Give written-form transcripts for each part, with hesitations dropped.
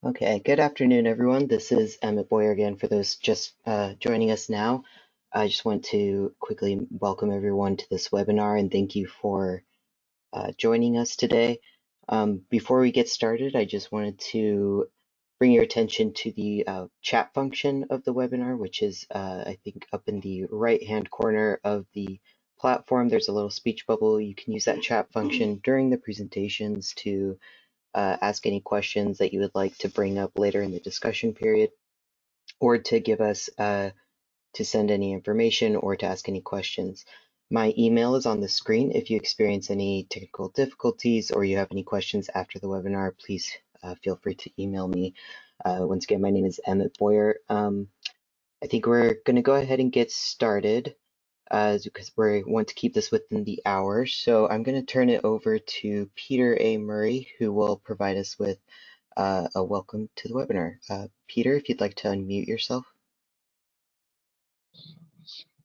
Okay, good afternoon, everyone. This is Emmett Boyer again. For those just joining us now, I just want to quickly welcome everyone to this webinar and thank you for joining us today. Before we get started, I just wanted to bring your attention to the chat function of the webinar, which is, I think, up in the right-hand corner of the platform. There's a little speech bubble. You can use that chat function during the presentations to ask any questions that you would like to bring up later in the discussion period, or to give us to send any information or to ask any questions. My email is on the screen. If you experience any technical difficulties or you have any questions after the webinar, please feel free to email me. Once again, my name is Emmett Boyer. I think we're going to go ahead and get started because we want to keep this within the hour. So I'm going to turn it over to Peter A. Murray, who will provide us with a welcome to the webinar. Peter, if you'd like to unmute yourself.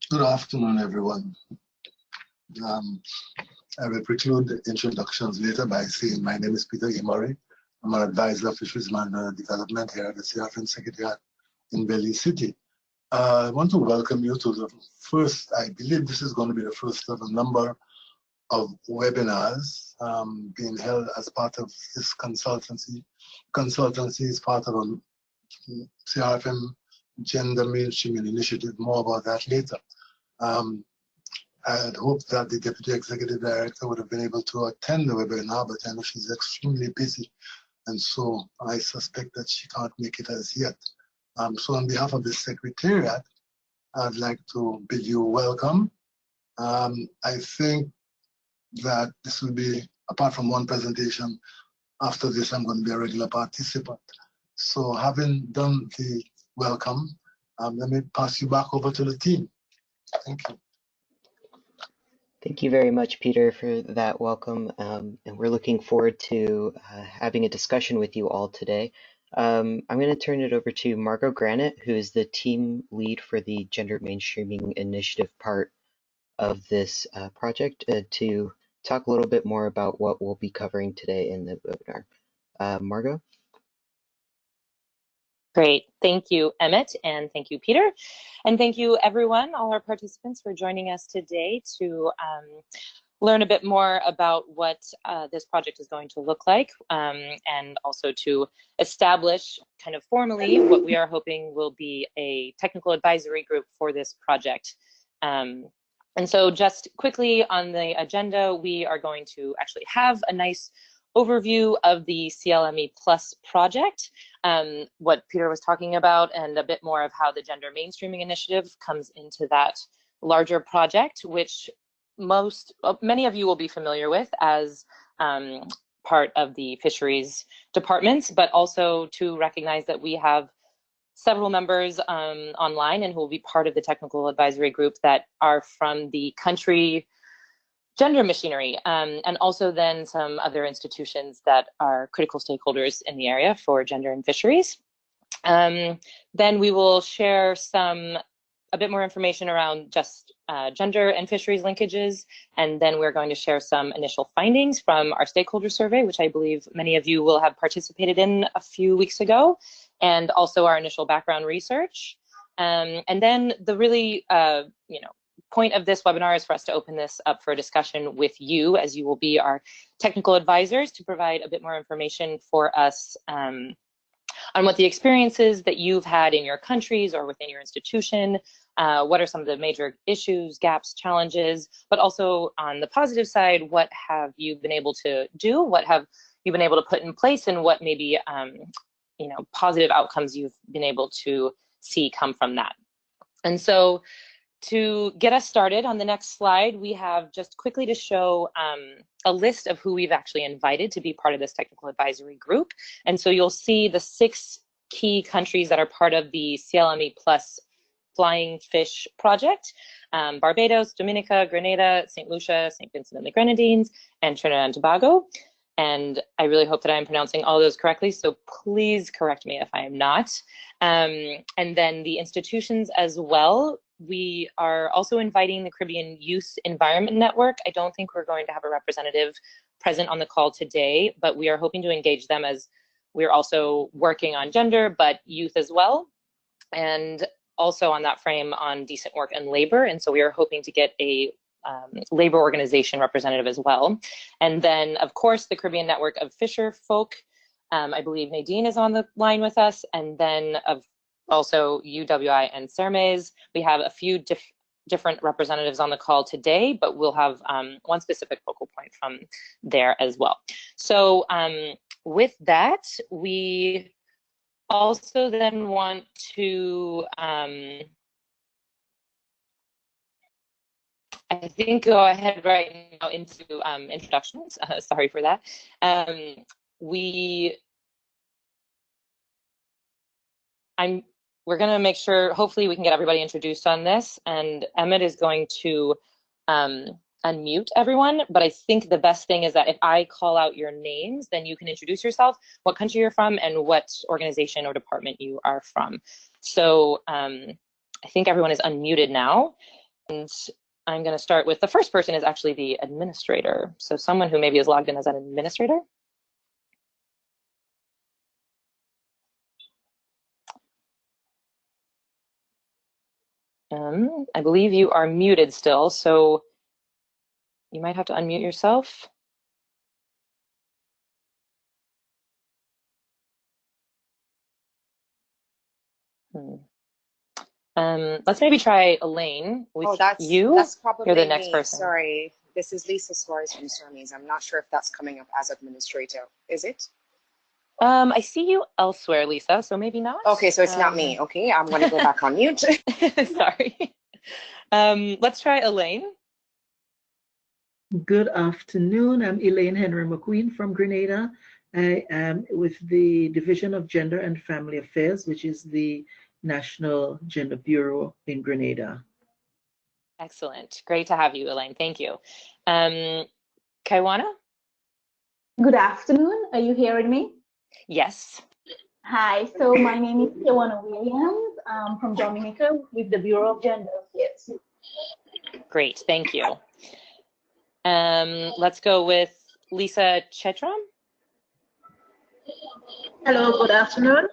Good afternoon, everyone. I will preclude the introductions later by saying my name is Peter A. Murray. I'm an advisor of Fisheries Management and Development here at the CRFM Secretariat in Belize City. I want to welcome you to the first, I believe this is going to be the first of a number of webinars being held as part of this consultancy. Consultancy is part of a CRFM Gender Mainstreaming Initiative. More about that later. I had hoped that the Deputy Executive Director would have been able to attend the webinar, but I know she's extremely busy, and so I suspect that she can't make it as yet. So on behalf of the Secretariat, I'd like to bid you welcome. I think that this will be, apart from one presentation, after this I'm going to be a regular participant. So having done the welcome, let me pass you back over to the team. Thank you. Thank you very much, Peter, for that welcome. And we're looking forward to having a discussion with you all today. I'm going to turn it over to Margaux Granat, who is the team lead for the Gender Mainstreaming Initiative part of this project, to talk a little bit more about what we'll be covering today in the webinar. Margaux? Great. Thank you, Emmett, and thank you, Peter. And thank you, everyone, all our participants, for joining us today to learn a bit more about what this project is going to look like, and also to establish kind of formally what we are hoping will be a technical advisory group for this project. And so just quickly on the agenda, we are going to actually have a nice overview of the CLME Plus project, what Peter was talking about, and a bit more of how the Gender Mainstreaming Initiative comes into that larger project, which many of you will be familiar with as part of the fisheries departments, but also to recognize that we have several members online and who will be part of the technical advisory group that are from the country gender machinery, and also then some other institutions that are critical stakeholders in the area for gender and fisheries. Then we will share a bit more information around just gender and fisheries linkages, and then we're going to share some initial findings from our stakeholder survey, which I believe many of you will have participated in a few weeks ago, and also our initial background research. And then the really, point of this webinar is for us to open this up for a discussion with you, as you will be our technical advisors, to provide a bit more information for us on what the experiences that you've had in your countries or within your institution, what are some of the major issues, gaps, challenges, but also on the positive side, what have you been able to do, what have you been able to put in place, and what maybe positive outcomes you've been able to see come from that. And so to get us started, on the next slide, we have just quickly to show a list of who we've actually invited to be part of this technical advisory group. And so you'll see the 6 key countries that are part of the CLME Plus Flying Fish project: Barbados, Dominica, Grenada, St. Lucia, St. Vincent and the Grenadines, and Trinidad and Tobago. And I really hope that I'm pronouncing all of those correctly, so please correct me if I am not. And then the institutions as well. We are also inviting the Caribbean Youth Environment Network. I don't think we're going to have a representative present on the call today, but we are hoping to engage them as we're also working on gender, but youth as well, and also on that frame on decent work and labor. And so we are hoping to get a labor organization representative as well. And then, of course, the Caribbean Network of Fisher Folk. I believe Nadine is on the line with us. And then also UWI and CERMES. We have a few different representatives on the call today, but we'll have one specific focal point from there as well. So with that, we also then want to I think go ahead right now into introductions. Sorry for that. We're going to make sure, hopefully we can get everybody introduced on this, and Emmett is going to unmute everyone, but I think the best thing is that if I call out your names, then you can introduce yourself, what country you're from, and what organization or department you are from. So I think everyone is unmuted now, and I'm going to start with the first person is actually the administrator. So someone who maybe is logged in as an administrator. I believe you are muted still, so you might have to unmute yourself. Let's maybe try Elaine with you. That's probably You're the next me. person. Sorry, this is Lisa Suarez from CERMES. I'm not sure if that's coming up as administrator. Is it? I see you elsewhere, Lisa, so maybe not. Okay, so it's not me. Okay, I'm going to go back on mute. Sorry. Let's try Elaine. Good afternoon. I'm Elaine Henry McQueen from Grenada. I am with the Division of Gender and Family Affairs, which is the National Gender Bureau in Grenada. Excellent. Great to have you, Elaine. Thank you. Kaiwana? Good afternoon. Are you hearing me? Yes. Hi. So my name is Kaiwana Williams. I'm from Dominica with the Bureau of Gender Affairs. Great. Thank you. Let's go with Lisa Chetram. Hello, good afternoon.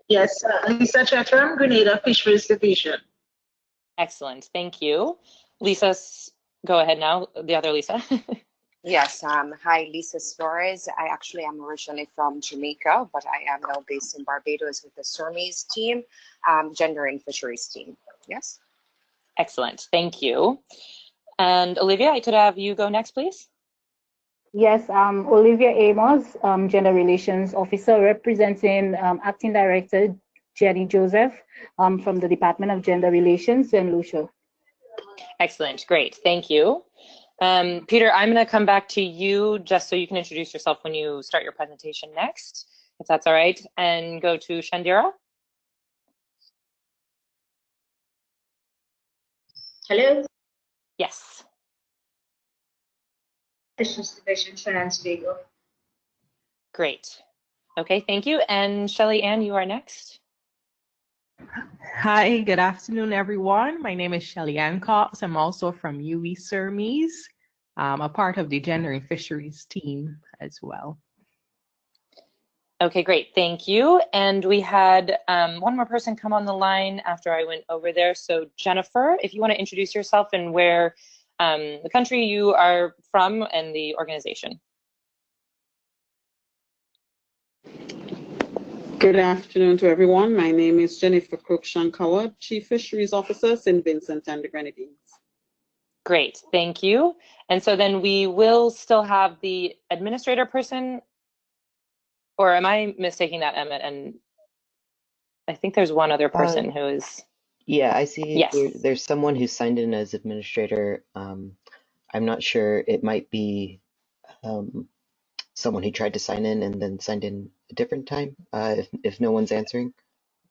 Yes, Lisa Chetram, Grenada Fisheries Division. Excellent, thank you. Lisa, go ahead now, the other Lisa. Yes, hi, Lisa Suarez. I actually am originally from Jamaica, but I am now based in Barbados with the CERMES team, Gender and Fisheries team. Yes? Excellent, thank you. And Olivia, I could have you go next, please. Yes, Olivia Amos, Gender Relations Officer representing Acting Director Jenny Joseph from the Department of Gender Relations in Lucia. Excellent, great, thank you. Peter, I'm going to come back to you just so you can introduce yourself when you start your presentation next, if that's all right, and go to Shandira. Hello. Yes. Fisheries Division, Trinidad and Tobago. Great. Okay, thank you. And Shelly Ann, you are next. Hi, good afternoon, everyone. My name is Shelly Ann Cox. I'm also from UWI CERMES, a part of the Gender and Fisheries team as well. Okay, great, thank you. And we had one more person come on the line after I went over there. So Jennifer, if you want to introduce yourself and where the country you are from and the organization. Good afternoon to everyone. My name is Jennifer Cruikshank-Howard, Chief Fisheries Officer, St. Vincent and the Grenadines. Great, thank you. And so then we will still have the administrator person, or am I mistaking that, Emmett? And I think there's one other person who is. Yeah, I see. Yes. There's someone who's signed in as administrator. I'm not sure. It might be someone who tried to sign in and then signed in a different time. If no one's answering,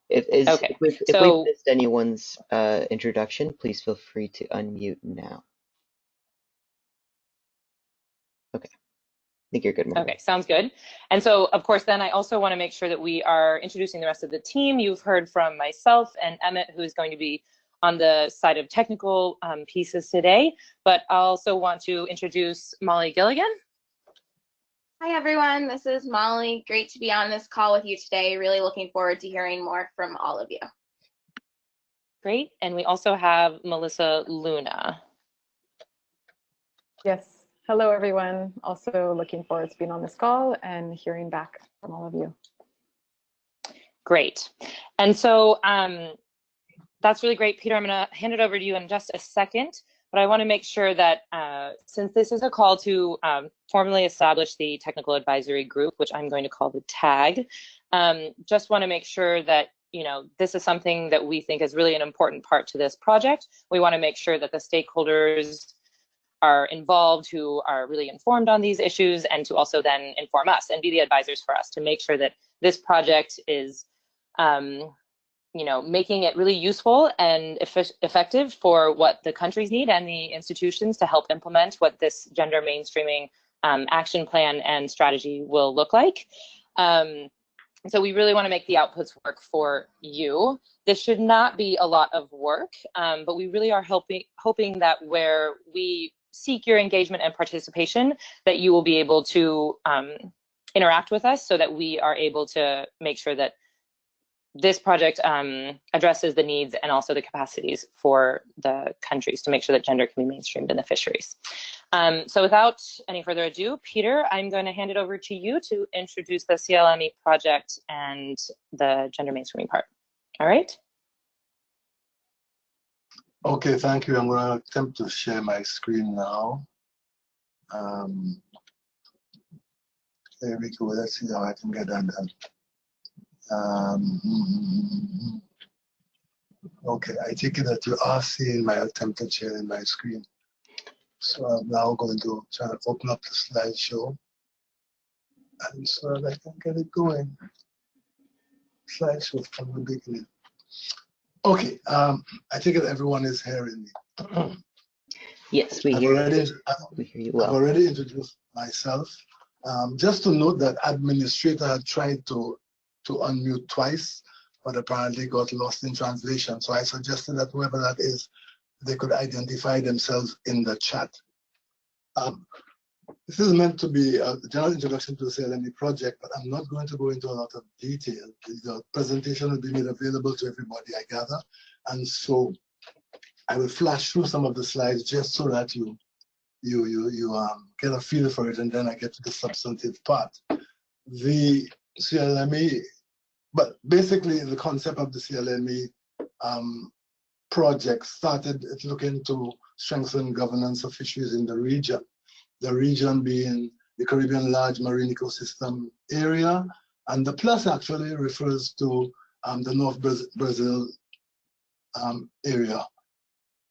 if we've missed anyone's introduction, please feel free to unmute now. Okay. I think you're good, Margaret. Okay, sounds good. And so, of course, then I also want to make sure that we are introducing the rest of the team. You've heard from myself and Emmett, who is going to be on the side of technical pieces today, but I also want to introduce Molly Gilligan. Hi Hi, everyone. This is Molly. Great to be on this call with you today. Really looking forward to hearing more from all of you. Great. And we also have Melissa Luna. Yes. Hello, everyone. Also looking forward to being on this call and hearing back from all of you. Great. And so that's really great, Peter. I'm going to hand it over to you in just a second, but I want to make sure that since this is a call to formally establish the technical advisory group, which I'm going to call the TAG, just want to make sure that this is something that we think is really an important part to this project. We want to make sure that the stakeholders are involved, who are really informed on these issues, and to also then inform us and be the advisors for us to make sure that this project is making it really useful and effective for what the countries need and the institutions to help implement what this gender mainstreaming action plan and strategy will look like. So we really want to make the outputs work for you. This should not be a lot of work, but we really are hoping that where we seek your engagement and participation, that you will be able to interact with us so that we are able to make sure that this project addresses the needs and also the capacities for the countries to make sure that gender can be mainstreamed in the fisheries. So without any further ado, Peter, I'm going to hand it over to you to introduce the CLME project and the gender mainstreaming part. All right? Okay, thank you. I'm going to attempt to share my screen now. There we go. Let's see how I can get that done. Okay, I take it that you are seeing my attempted sharing my screen. So I'm now going to try to open up the slideshow, and so that I can get it going. Slideshow from the beginning. Okay, I take it everyone is hearing me. Yes, we hear you well. I've already introduced myself. Just to note that administrator had tried to unmute twice, but apparently got lost in translation. So I suggested that whoever that is, they could identify themselves in the chat. This is meant to be a general introduction to the CLME project, but I'm not going to go into a lot of detail. The presentation will be made available to everybody, I gather. And so I will flash through some of the slides just so that you get a feel for it, and then I get to the substantive part. The CLME, but basically the concept of the CLME project started looking to strengthen governance of fisheries in the region. The region being the Caribbean Large Marine Ecosystem Area, and the plus actually refers to the North Brazil area,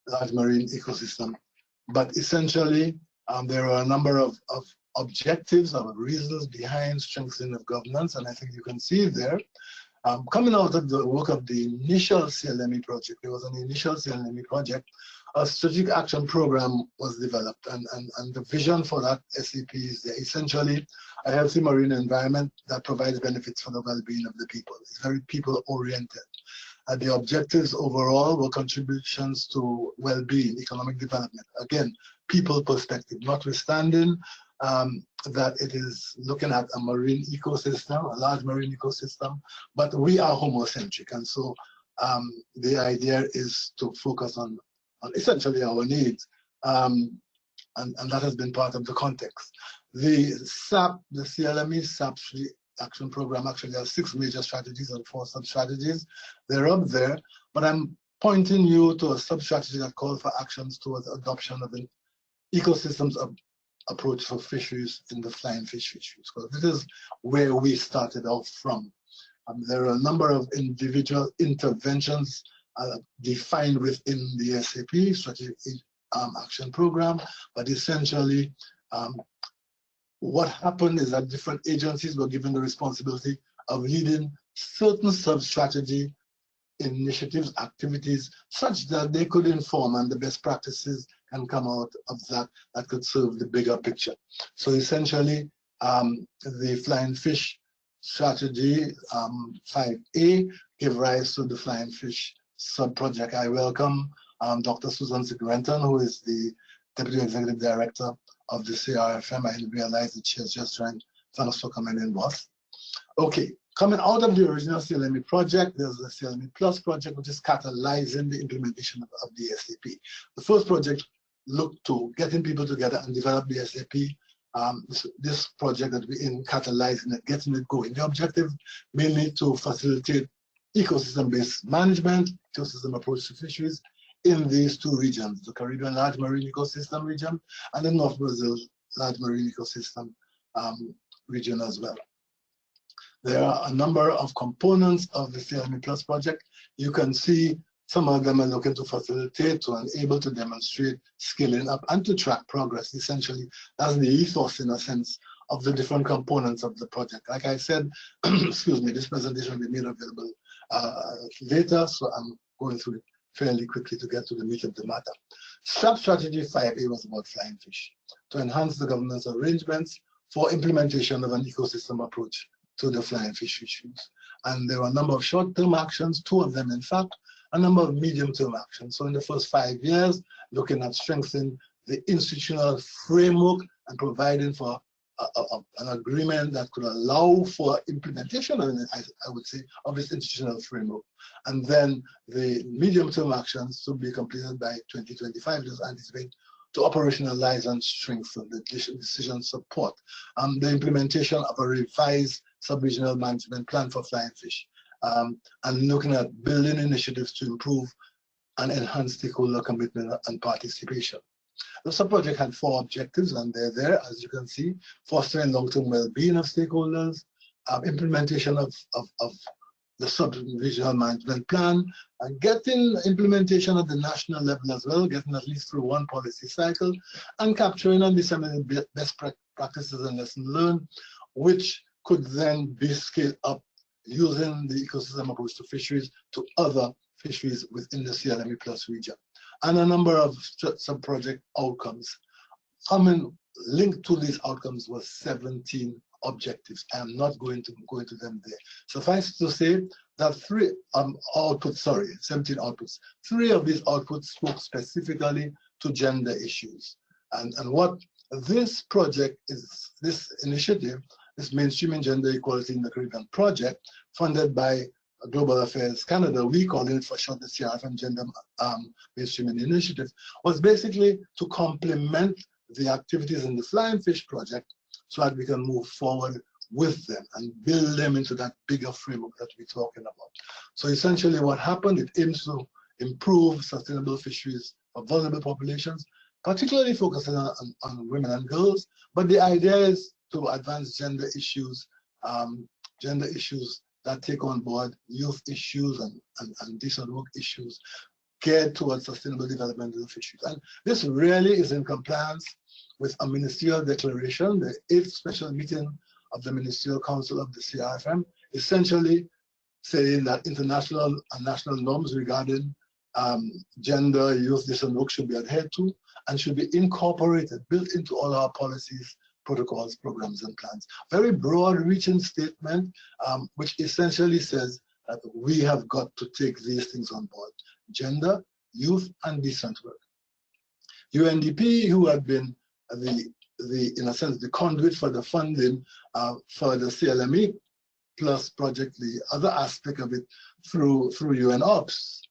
Large Marine Ecosystem. But essentially, there are a number of objectives or reasons behind strengthening of governance, and I think you can see there. Coming out of the work of the initial CLME project, there was an initial CLME project, a strategic action program was developed, and the vision for that SAP is essentially a healthy marine environment that provides benefits for the well-being of the people. It's very people-oriented. The objectives overall were contributions to well-being, economic development. Again, people perspective, notwithstanding that it is looking at a marine ecosystem, a large marine ecosystem, but we are homocentric, and so the idea is to focus on essentially our needs, and that has been part of the context. The SAP, the CLME SAP Action Program actually has 6 major strategies and 4 sub-strategies. They're up there, but I'm pointing you to a sub-strategy that calls for actions towards adoption of an ecosystems approach for fisheries in the flying fish fisheries. So this is where we started off from. There are a number of individual interventions defined within the SAP, Strategic Action Program, but essentially what happened is that different agencies were given the responsibility of leading certain sub-strategy initiatives, activities, such that they could inform and the best practices can come out of that could serve the bigger picture. So essentially, the flying fish strategy 5A gave rise to the flying fish sub-project. I welcome Dr. Susan Sigrenton, who is the Deputy Executive Director of the CRFM. I realize that she has just Thanks for coming in, boss. Okay, coming out of the original CLME project, there's the CLME Plus project, which is catalyzing the implementation of the SAP. The first project looked to getting people together and develop the SAP. This project that we're in, catalyzing it, getting it going. The objective mainly to facilitate ecosystem-based management, ecosystem approach to fisheries in these two regions, the Caribbean Large Marine Ecosystem region and the North Brazil Large Marine Ecosystem region as well. There are a number of components of the CLME Plus project. You can see some of them are looking to facilitate, to enable, to demonstrate scaling up and to track progress. Essentially, that's the ethos, in a sense, of the different components of the project. Like I said, excuse me, this presentation will be made available later, so I'm going through it fairly quickly to get to the meat of the matter. STRAP Strategy 5A was about flying fish, to enhance the governance arrangements for implementation of an ecosystem approach to the flying fish issues. And there were a number of short-term actions, 2 of them in fact, a number of medium-term actions. So in the first 5 years, looking at strengthening the institutional framework and providing for an agreement that could allow for implementation, I would say, of this institutional framework. And then the medium-term actions to be completed by 2025 is anticipated to operationalize and strengthen the decision support, the implementation of a revised sub-regional management plan for flying fish, and looking at building initiatives to improve and enhance stakeholder commitment and participation. The sub-project had 4 objectives, and they're there, as you can see: fostering long-term well-being of stakeholders, implementation of the sub-regional management plan, and getting implementation at the national level as well, getting at least through 1 policy cycle, and capturing and disseminating best practices and lessons learned, which could then be scaled up using the ecosystem approach to fisheries to other fisheries within the CLME Plus region. And a number of sub-project outcomes. Linked to these outcomes was 17 objectives. I am not going to go into them there. Suffice to say that 17 outputs. 3 of these outputs spoke specifically to gender issues. And what this project is, this initiative, this Mainstreaming Gender Equality in the Caribbean project, funded by Global Affairs Canada, we call it for short the CRFM Gender Mainstreaming Initiative, was basically to complement the activities in the Flying Fish project so that we can move forward with them and build them into that bigger framework that we're talking about. So essentially what happened, it aims to improve sustainable fisheries for vulnerable populations, particularly focusing on women and girls, but the idea is to advance gender issues that take on board youth issues and decent work issues geared towards sustainable development of the fisheries. And this really is in compliance with a ministerial declaration, the 8th special meeting of the Ministerial Council of the CRFM, essentially saying that international and national norms regarding gender, youth, decent work should be adhered to and should be incorporated, built into all our policies, protocols, programs, and plans. Very broad-reaching statement, which essentially says that we have got to take these things on board: gender, youth, and decent work. UNDP, who had been in a sense, the conduit for the funding for the CLME Plus project, the other aspect of it through UN Ops,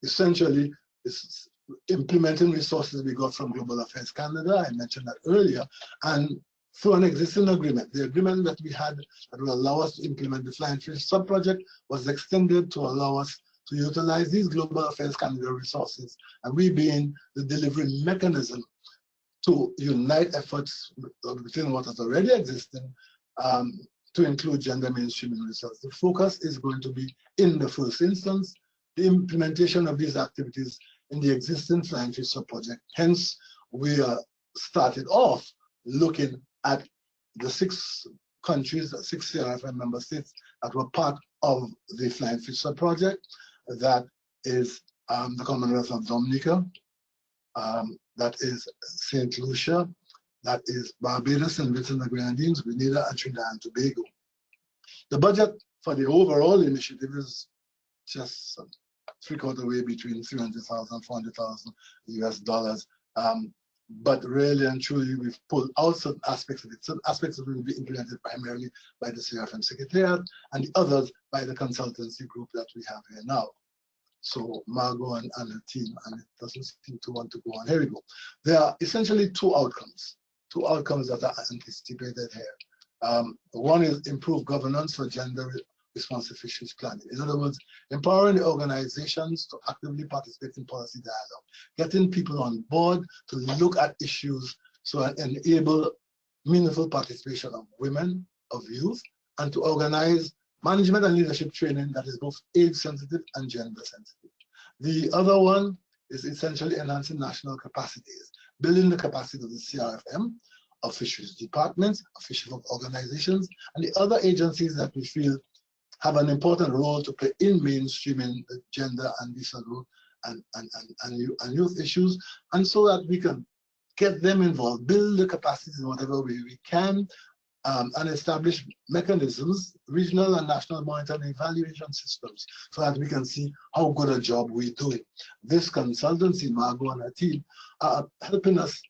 essentially is implementing resources we got from Global Affairs Canada. I mentioned that earlier, and through an existing agreement, the agreement that we had that will allow us to implement the Flying Fish sub-project was extended to allow us to utilize these Global Affairs Canada resources, and we being the delivery mechanism to unite efforts within what is already existing to include gender mainstreaming research. The focus is going to be, in the first instance, the implementation of these activities in the existing Flying Fish sub-project. Hence, we started off looking at the 6 countries, the 6 CRFM member states that were part of the Flying Fish sub-project. That is the Commonwealth of Dominica, that is St. Lucia, that is Barbados and Vincent and the Grenadines, Grenada, and Trinidad and Tobago. The budget for the overall initiative is just 3/4 way between $300,000 and $400,000 US. but really and truly we've pulled out certain aspects of it. Certain aspects of it will be implemented primarily by the CRFM Secretariat and the others by the consultancy group that we have here now. So Margaux and her team, and it doesn't seem to want to go on. Here we go. There are essentially two outcomes that are anticipated here. One is improved governance for gender responsive fisheries planning. In other words, empowering the organizations to actively participate in policy dialogue, getting people on board to look at issues so enable meaningful participation of women, of youth, and to organize management and leadership training that is both age sensitive and gender sensitive. The other one is essentially enhancing national capacities, building the capacity of the CRFM, of fisheries departments, of fisheries organizations, and the other agencies that we feel have an important role to play in mainstreaming the gender and decent role and youth issues, and so that we can get them involved, build the capacities in whatever way we can, and establish mechanisms, regional and national monitoring and evaluation systems, so that we can see how good a job we're doing. This consultancy, Margaux and her team, are helping us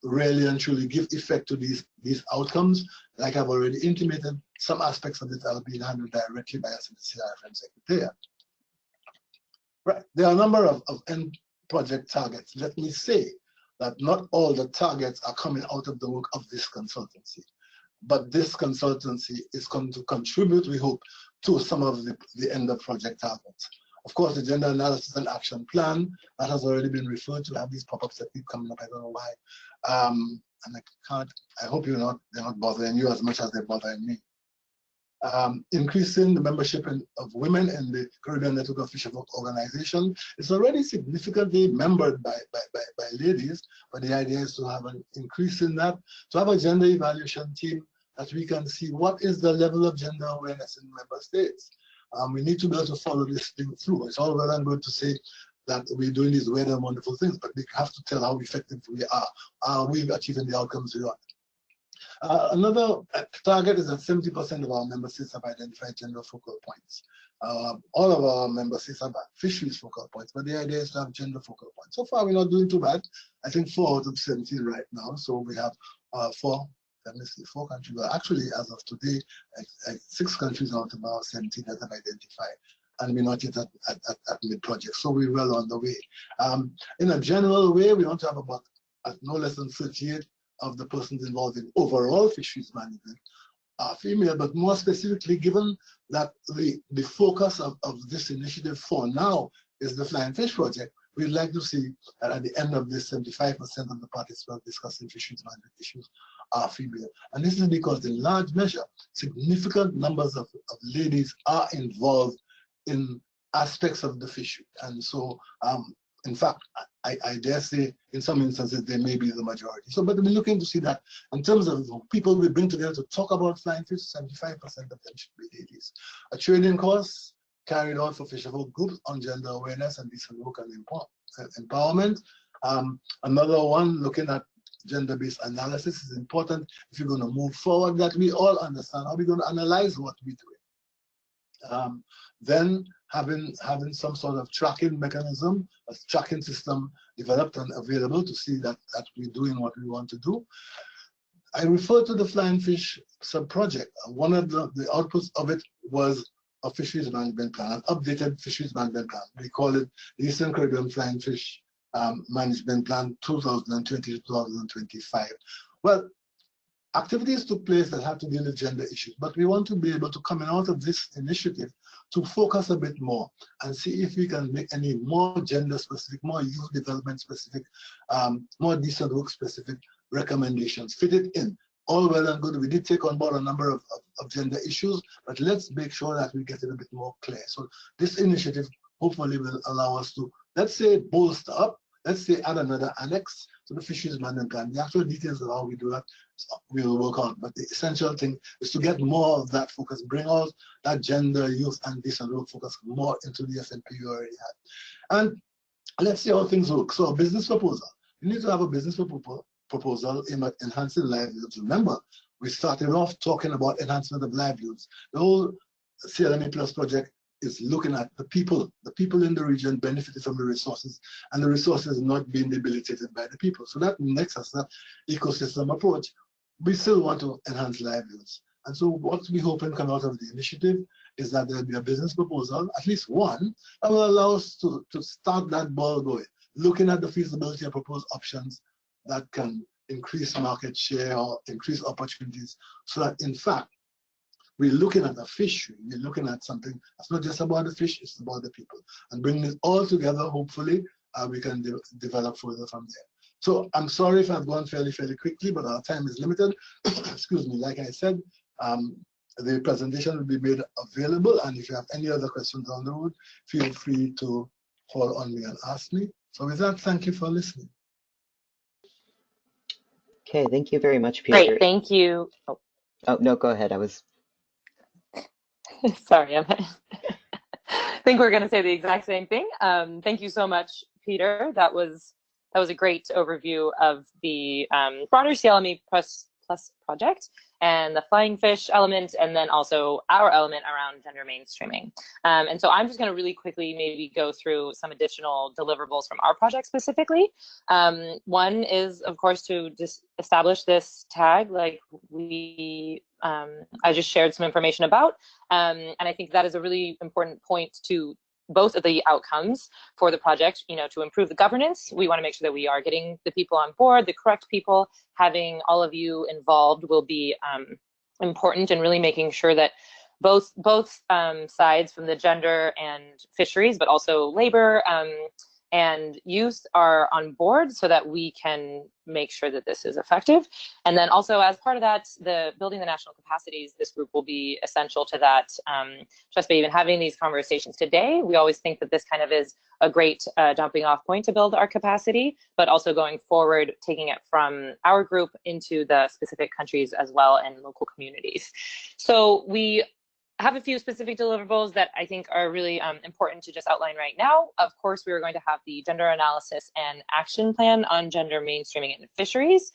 really and truly give effect to these outcomes. Like I've already intimated, some aspects of it are being handled directly by us in the CRFM Secretariat. Right, there are a number of end project targets. Let me say that not all the targets are coming out of the work of this consultancy, but this consultancy is going to contribute, we hope, to some of the end of project targets. Of course, the Gender Analysis and Action Plan, that has already been referred to. I have these pop-ups that keep coming up, I don't know why. And I hope they're not bothering you as much as they're bothering me. Increasing the membership of women in the Caribbean Network of Fisheries Organization. It's already significantly membered by ladies, but the idea is to have an increase in that, to have a gender evaluation team that we can see what is the level of gender awareness in member states. We need to be able to follow this thing through. It's all well and good to say that we're doing these weird and wonderful things, but we have to tell how effective we are. Are we achieving the outcomes we want? Another target is that 70% of our member states have identified gender focal points. All of our member states have fisheries focal points, but the idea is to have gender focal points. So far, we're not doing too bad. I think 4 out of 17 right now. So we have 4 countries. Well, actually, as of today, 6 countries out of about 17 that have identified, and we're not yet at mid-project. So we're well on the way. In a general way, we want to have about no less than 38 of the persons involved in overall fisheries management are female, but more specifically, given that the focus of this initiative for now is the Flying Fish project, we'd like to see that at the end of this, 75% of the participants discussing fisheries management issues are female. And this is because in large measure, significant numbers of ladies are involved in aspects of the fishery. And so, in fact, I dare say in some instances they may be the majority. So, but we're looking to see that in terms of people we bring together to talk about flying fish, 75% of them should be ladies. A training course carried out for fisherfolk groups on gender awareness and decent work and empowerment. Another one looking at gender-based analysis is important if you're going to move forward, that we all understand how we're going to analyze what we're doing. Then having some sort of tracking mechanism, a tracking system developed and available to see that we're doing what we want to do. I refer to the Flying Fish sub-project. One of the outputs of it was a fisheries management plan, an updated fisheries management plan. We call it the Eastern Caribbean Flying Fish Management Plan 2020-2025. Well, activities took place that have to deal with gender issues, but we want to be able to come out of this initiative to focus a bit more and see if we can make any more gender specific, more youth development specific, more decent work specific recommendations, fit it in. All well and good. We did take on board a number of gender issues, but let's make sure that we get it a bit more clear. So this initiative hopefully will allow us to, let's say, bolster up, let's say add another annex to the fisheries management plan. The actual details of how we do that, we will work on. But the essential thing is to get more of that focus, bring all that gender, youth, and decent work focus more into the FNP you already had. And let's see how things work. So a business proposal. You need to have a business proposal in enhancing livelihoods. Remember, we started off talking about enhancement of livelihoods. The whole CLME Plus project is looking at the people in the region benefiting from the resources, and the resources not being debilitated by the people. So that makes us that ecosystem approach. We still want to enhance livelihoods. And so what we hope can come out of the initiative is that there'll be a business proposal, at least one, that will allow us to start that ball going, looking at the feasibility of proposed options that can increase market share or increase opportunities, so that in fact, we're looking at a fishery, we're looking at something that's not just about the fish, it's about the people. And bringing it all together, hopefully, we can develop further from there. So I'm sorry if I've gone fairly quickly, but our time is limited. Excuse me, like I said, the presentation will be made available, and if you have any other questions on the road, feel free to call on me and ask me. So with that, thank you for listening. Okay, thank you very much, Peter. Great, thank you. Oh no, go ahead. I was. Sorry, I think we're going to say the exact same thing. Thank you so much, Peter. That was a great overview of the broader CLME Plus project and the flying fish element, and then also our element around gender mainstreaming. And so I'm just going to really quickly maybe go through some additional deliverables from our project specifically. One is, of course, to just establish this tag like I just shared some information about. And I think that is a really important point to both of the outcomes for the project. To improve the governance, we want to make sure that we are getting the people on board, the correct people. Having all of you involved will be important, and really making sure that both sides, from the gender and fisheries, but also labor and youth, are on board, so that we can make sure that this is effective. And then also, as part of that, building the national capacities, this group will be essential to that. Just by even having these conversations today, we always think that this kind of is a great jumping off point to build our capacity, but also going forward, taking it from our group into the specific countries as well, and local communities. So we have a few specific deliverables that I think are really important to just outline right now. Of course, we are going to have the gender analysis and action plan on gender mainstreaming in fisheries.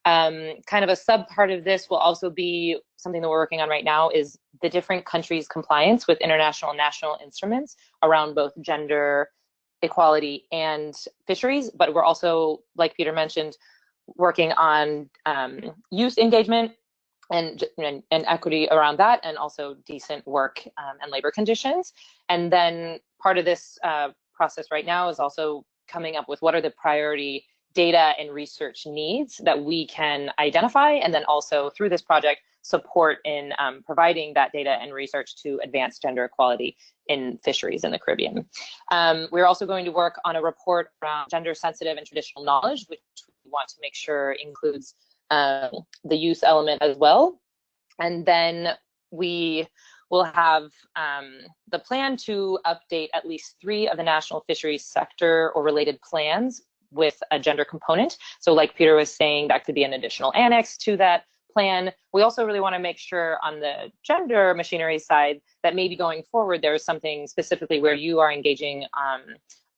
Kind of a sub part of this will also be something that we're working on right now, is the different countries' compliance with international and national instruments around both gender equality and fisheries. But we're also, like Peter mentioned, working on youth engagement and equity around that, and also decent work and labor conditions. And then part of this process right now is also coming up with what are the priority data and research needs that we can identify, and then also through this project support in providing that data and research to advance gender equality in fisheries in the Caribbean. We're also going to work on a report around gender sensitive and traditional knowledge, which we want to make sure includes the youth element as well. And then we will have the plan to update at least 3 of the national fisheries sector or related plans with a gender component. So like Peter was saying, that could be an additional annex to that plan. We also really want to make sure on the gender machinery side that maybe going forward, there's something specifically where you are engaging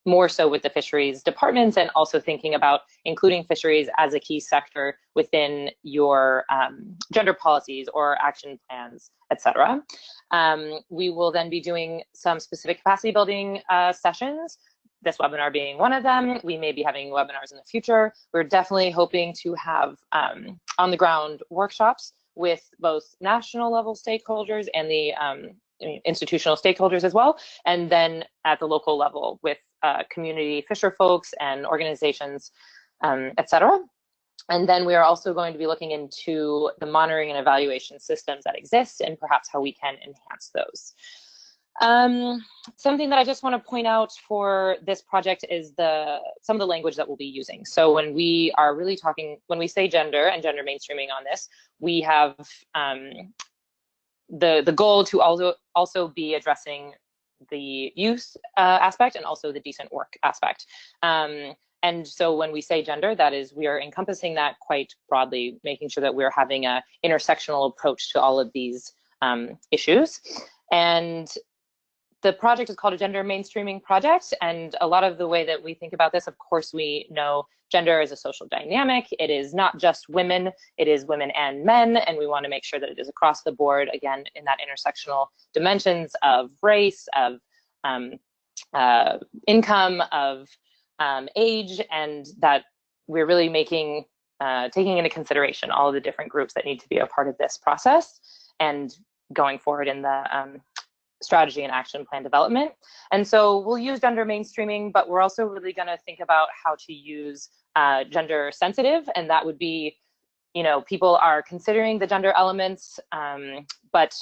more so with the fisheries departments, and also thinking about including fisheries as a key sector within your gender policies or action plans, etc. We will then be doing some specific capacity building sessions, this webinar being one of them. We may be having webinars in the future. We're definitely hoping to have on the ground workshops with both national level stakeholders and the institutional stakeholders as well, and then at the local level with community fisher folks and organizations, etc. And then we are also going to be looking into the monitoring and evaluation systems that exist, and perhaps how we can enhance those. Something that I just want to point out for this project is some of the language that we'll be using. So when we are really talking, when we say gender and gender mainstreaming on this, we have the goal to also be addressing the youth aspect and also the decent work aspect. And so when we say gender, that is, we are encompassing that quite broadly, making sure that we're having an intersectional approach to all of these issues. And the project is called a gender mainstreaming project, and a lot of the way that we think about this, of course, we know gender is a social dynamic. It is not just women, it is women and men, and we want to make sure that it is across the board, again, in that intersectional dimensions of race, of income, of age, and that we're really making, taking into consideration all of the different groups that need to be a part of this process and going forward in the strategy and action plan development. And so we'll use gender mainstreaming, but we're also really going to think about how to use gender sensitive, and that would be, you know, people are considering the gender elements, but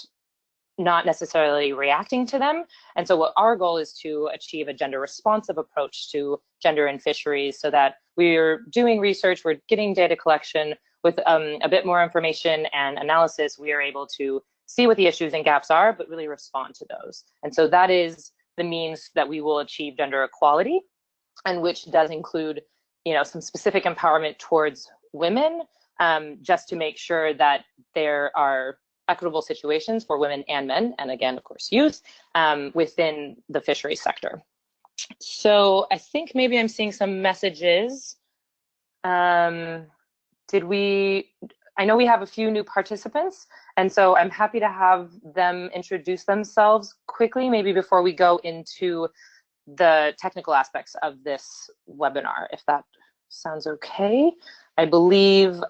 not necessarily reacting to them. And so what our goal is to achieve a gender responsive approach to gender in fisheries, so that we're doing research, we're getting data collection with a bit more information and analysis, we are able to see what the issues and gaps are, but really respond to those. And so that is the means that we will achieve gender equality, and which does include, you know, some specific empowerment towards women, just to make sure that there are equitable situations for women and men, and again, of course, youth, within the fisheries sector. So I think maybe I'm seeing some messages. I know we have a few new participants, and so I'm happy to have them introduce themselves quickly, maybe before we go into the technical aspects of this webinar, if that sounds okay. I believe,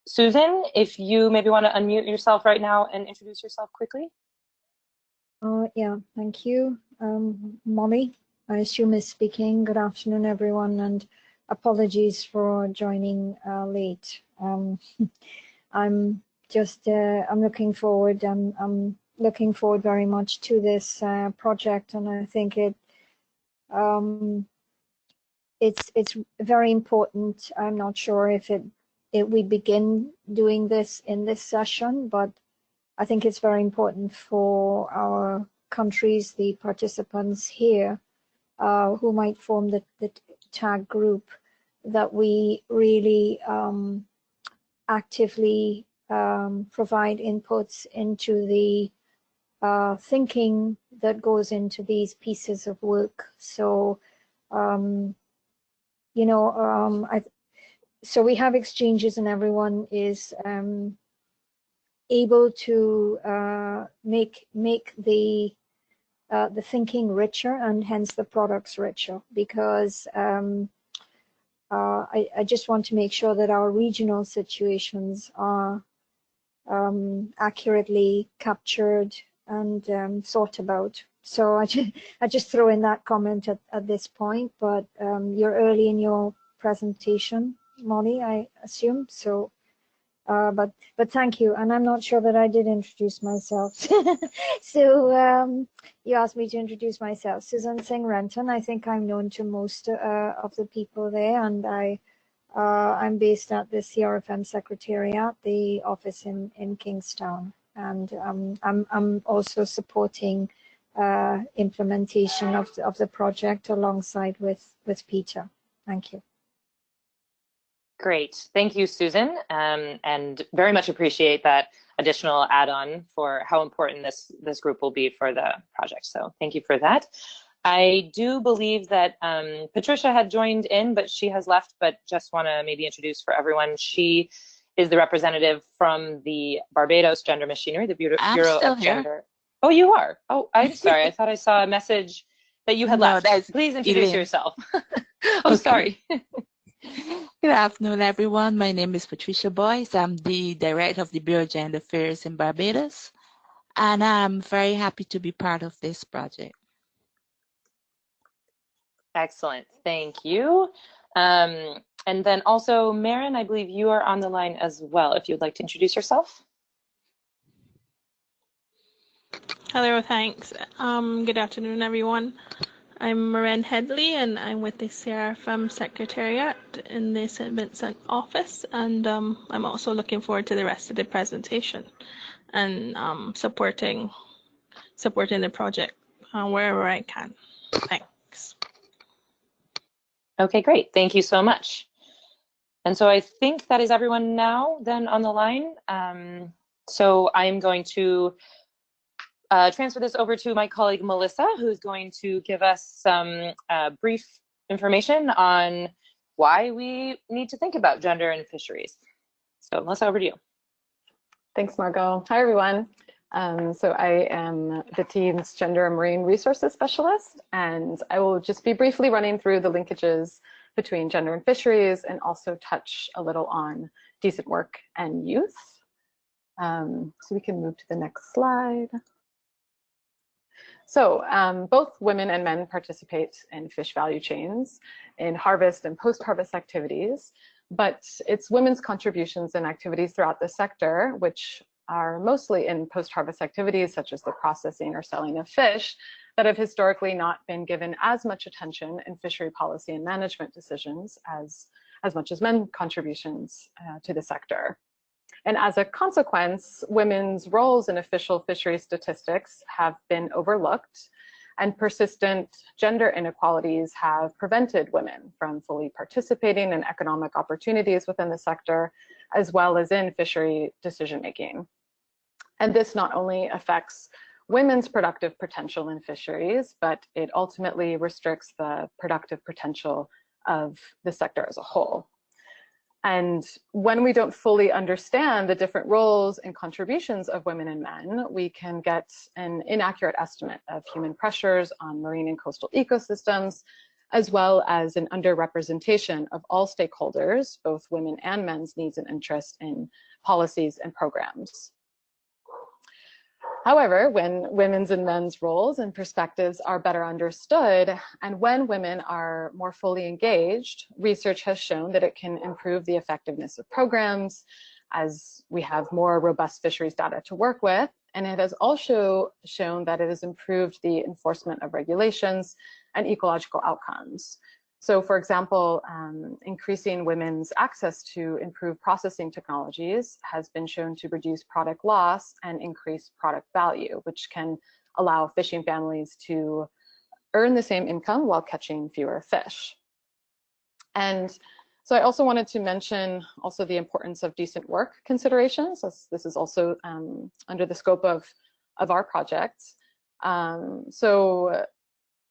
Susan, if you maybe want to unmute yourself right now and introduce yourself quickly. Yeah, thank you. Molly, I assume, is speaking. Good afternoon, everyone, and apologies for joining late. I'm looking forward. I'm looking forward very much to this project, and I think it's very important. I'm not sure if we begin doing this in this session, but I think it's very important for our countries, the participants here, who might form the TAG group, that we really actively provide inputs into the thinking that goes into these pieces of work. So, you know, so we have exchanges, and everyone is able to make the thinking richer, and hence the products richer, because I just want to make sure that our regional situations are accurately captured and thought about. So I just throw in that comment at this point, but you're early in your presentation, Molly, I assume. So, but thank you. And I'm not sure that I did introduce myself. So you asked me to introduce myself. Susan Singh Renton. I think I'm known to most of the people there, and I'm based at the CRFM Secretariat, the office in Kingstown, and I'm also supporting implementation of the project alongside with Peter. Thank you. Great, thank you, Susan, and very much appreciate that additional add-on for how important this group will be for the project. So thank you for that. I do believe that Patricia had joined in, but she has left, but just want to maybe introduce for everyone. She is the representative from the Barbados Gender Machinery, the Bureau of Gender. Oh, you are? Oh, I'm sorry. I thought I saw a message that you had left. Please introduce yourself. Oh, sorry. Good afternoon, everyone. My name is Patricia Boyce. I'm the Director of the Bureau of Gender Affairs in Barbados, and I'm very happy to be part of this project. Excellent, thank you. And then also, Maren, I believe you are on the line as well, if you'd like to introduce yourself. Hello, thanks. Good afternoon, everyone. I'm Maren Headley, and I'm with the CRFM Secretariat in the St. Vincent office, and I'm also looking forward to the rest of the presentation and supporting the project wherever I can. Thanks. Okay, great. Thank you so much. And so I think that is everyone now then on the line. So I'm going to transfer this over to my colleague Melissa, who's going to give us some brief information on why we need to think about gender in fisheries. So Melissa, over to you. Thanks, Margaux. Hi, everyone. So I am the team's Gender and Marine Resources Specialist, and I will just be briefly running through the linkages between gender and fisheries and also touch a little on decent work and youth. So we can move to the next slide. So both women and men participate in fish value chains, in harvest and post-harvest activities, but it's women's contributions and activities throughout the sector, which are mostly in post-harvest activities such as the processing or selling of fish, that have historically not been given as much attention in fishery policy and management decisions as much as men's contributions to the sector. And as a consequence, women's roles in official fishery statistics have been overlooked, and persistent gender inequalities have prevented women from fully participating in economic opportunities within the sector, as well as in fishery decision-making. And this not only affects women's productive potential in fisheries, but it ultimately restricts the productive potential of the sector as a whole. And when we don't fully understand the different roles and contributions of women and men, we can get an inaccurate estimate of human pressures on marine and coastal ecosystems, as well as an underrepresentation of all stakeholders, both women and men's needs and interests in policies and programs. However, when women's and men's roles and perspectives are better understood, and when women are more fully engaged, research has shown that it can improve the effectiveness of programs, as we have more robust fisheries data to work with, and it has also shown that it has improved the enforcement of regulations and ecological outcomes. So for example, increasing women's access to improved processing technologies has been shown to reduce product loss and increase product value, which can allow fishing families to earn the same income while catching fewer fish. And so I also wanted to mention also the importance of decent work considerations. This is also under the scope of our project. So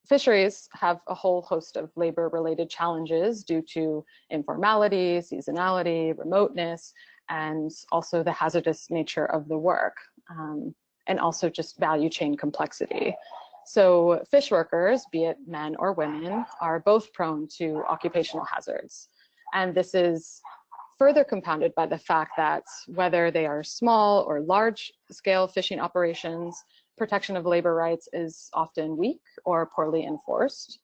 fisheries have a whole host of labor-related challenges due to informality, seasonality, remoteness, and also the hazardous nature of the work, and also just value chain complexity. So fish workers, be it men or women, are both prone to occupational hazards. And this is further compounded by the fact that whether they are small or large-scale fishing operations, protection of labor rights is often weak or poorly enforced.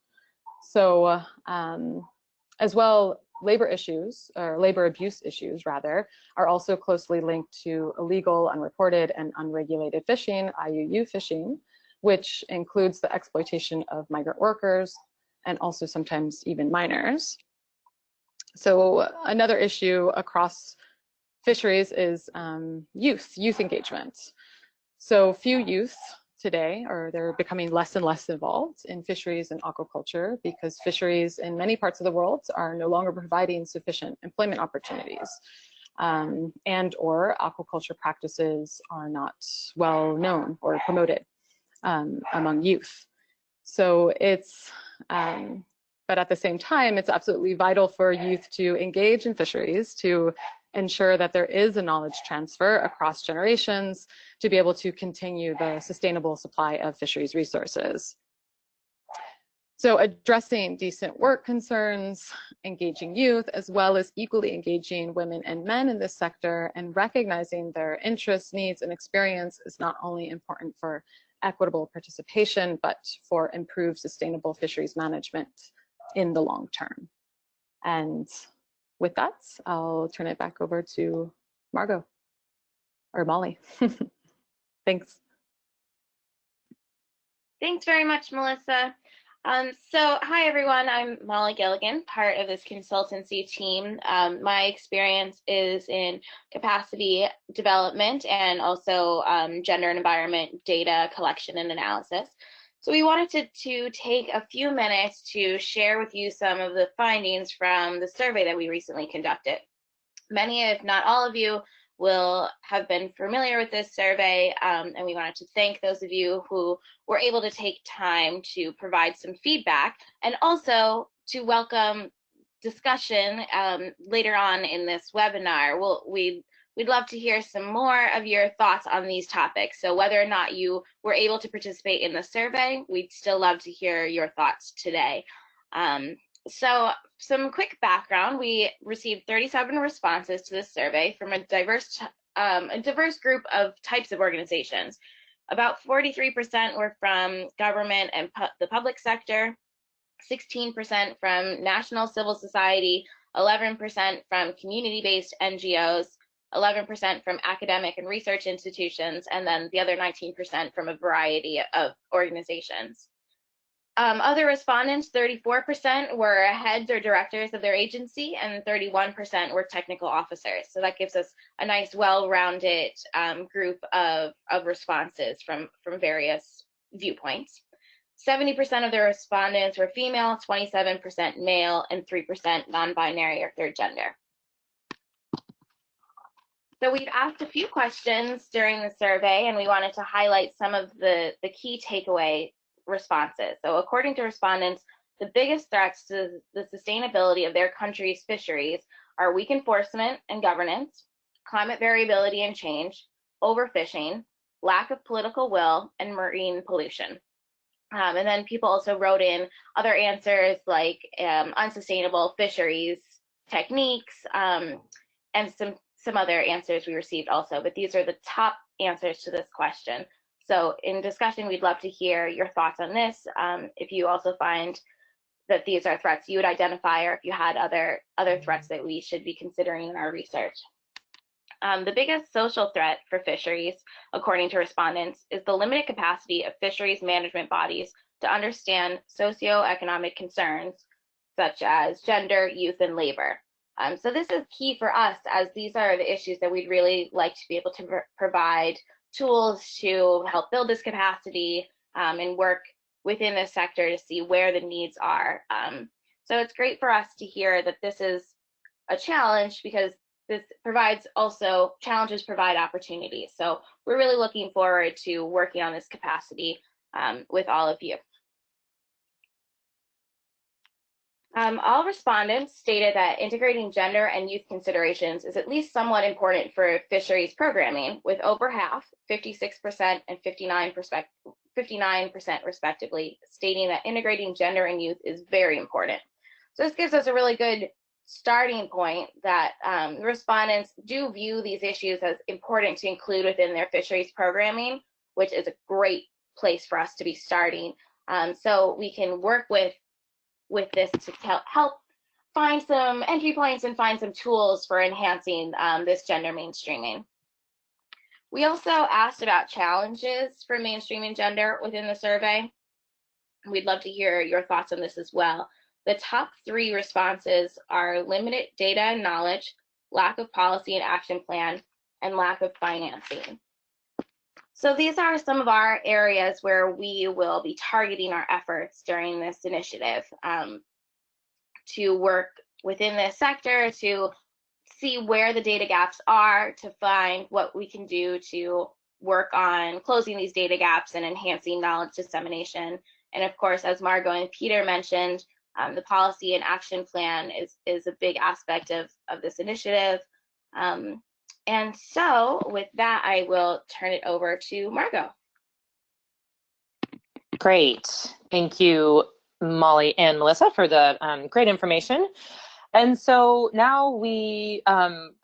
So as well, labor issues, or labor abuse issues rather, are also closely linked to illegal, unreported, and unregulated fishing, IUU fishing, which includes the exploitation of migrant workers and also sometimes even minors. So another issue across fisheries is youth engagement. So few youth today, or they're becoming less and less involved in fisheries and aquaculture because fisheries in many parts of the world are no longer providing sufficient employment opportunities, and or aquaculture practices are not well known or promoted among youth. So it's, but at the same time, it's absolutely vital for youth to engage in fisheries, to ensure that there is a knowledge transfer across generations to be able to continue the sustainable supply of fisheries resources. So addressing decent work concerns, engaging youth, as well as equally engaging women and men in this sector and recognizing their interests, needs, and experience is not only important for equitable participation, but for improved sustainable fisheries management in the long term. And with that, I'll turn it back over to Margaux, or Molly. Thanks. Thanks very much, Melissa. So hi, everyone. I'm Molly Gilligan, part of this consultancy team. My experience is in capacity development and also gender and environment data collection and analysis. So we wanted to take a few minutes to share with you some of the findings from the survey that we recently conducted. Many, if not all of you, will have been familiar with this survey, and we wanted to thank those of you who were able to take time to provide some feedback, and also to welcome discussion later on in this webinar. We'd love to hear some more of your thoughts on these topics. So whether or not you were able to participate in the survey, we'd still love to hear your thoughts today. So some quick background: we received 37 responses to this survey from a diverse group of types of organizations. About 43% were from government and the public sector, 16% from national civil society, 11% from community-based NGOs, 11% from academic and research institutions, and then the other 19% from a variety of organizations. Other respondents, 34% were heads or directors of their agency, and 31% were technical officers. So that gives us a nice, well-rounded group of responses from various viewpoints. 70% of the respondents were female, 27% male, and 3% non-binary or third gender. So we've asked a few questions during the survey, and we wanted to highlight some of the key takeaway responses. So according to respondents, the biggest threats to the sustainability of their country's fisheries are weak enforcement and governance, climate variability and change, overfishing, lack of political will, and marine pollution. And then people also wrote in other answers like unsustainable fisheries techniques, and some other answers we received also, but these are the top answers to this question. So in discussion, we'd love to hear your thoughts on this. If you also find that these are threats you would identify, or if you had other threats that we should be considering in our research. The biggest social threat for fisheries, according to respondents, is the limited capacity of fisheries management bodies to understand socioeconomic concerns such as gender, youth, and labor. So this is key for us, as these are the issues that we'd really like to be able to provide tools to help build this capacity and work within this sector to see where the needs are. So it's great for us to hear that this is a challenge, because this provides also, challenges provide opportunities. So we're really looking forward to working on this capacity with all of you. All respondents stated that integrating gender and youth considerations is at least somewhat important for fisheries programming, with over half, 56% and 59% respectively, stating that integrating gender and youth is very important. So this gives us a really good starting point that the respondents do view these issues as important to include within their fisheries programming, which is a great place for us to be starting. So we can work with this to help find some entry points and find some tools for enhancing this gender mainstreaming. We also asked about challenges for mainstreaming gender within the survey. We'd love to hear your thoughts on this as well. The top 3 responses are limited data and knowledge, lack of policy and action plan, and lack of financing. So these are some of our areas where we will be targeting our efforts during this initiative to work within this sector, to see where the data gaps are, to find what we can do to work on closing these data gaps and enhancing knowledge dissemination. And of course, as Margaux and Peter mentioned, the policy and action plan is a big aspect of this initiative. And so with that, I will turn it over to Margaux. Great. Thank you, Molly and Melissa, for the great information. And so now we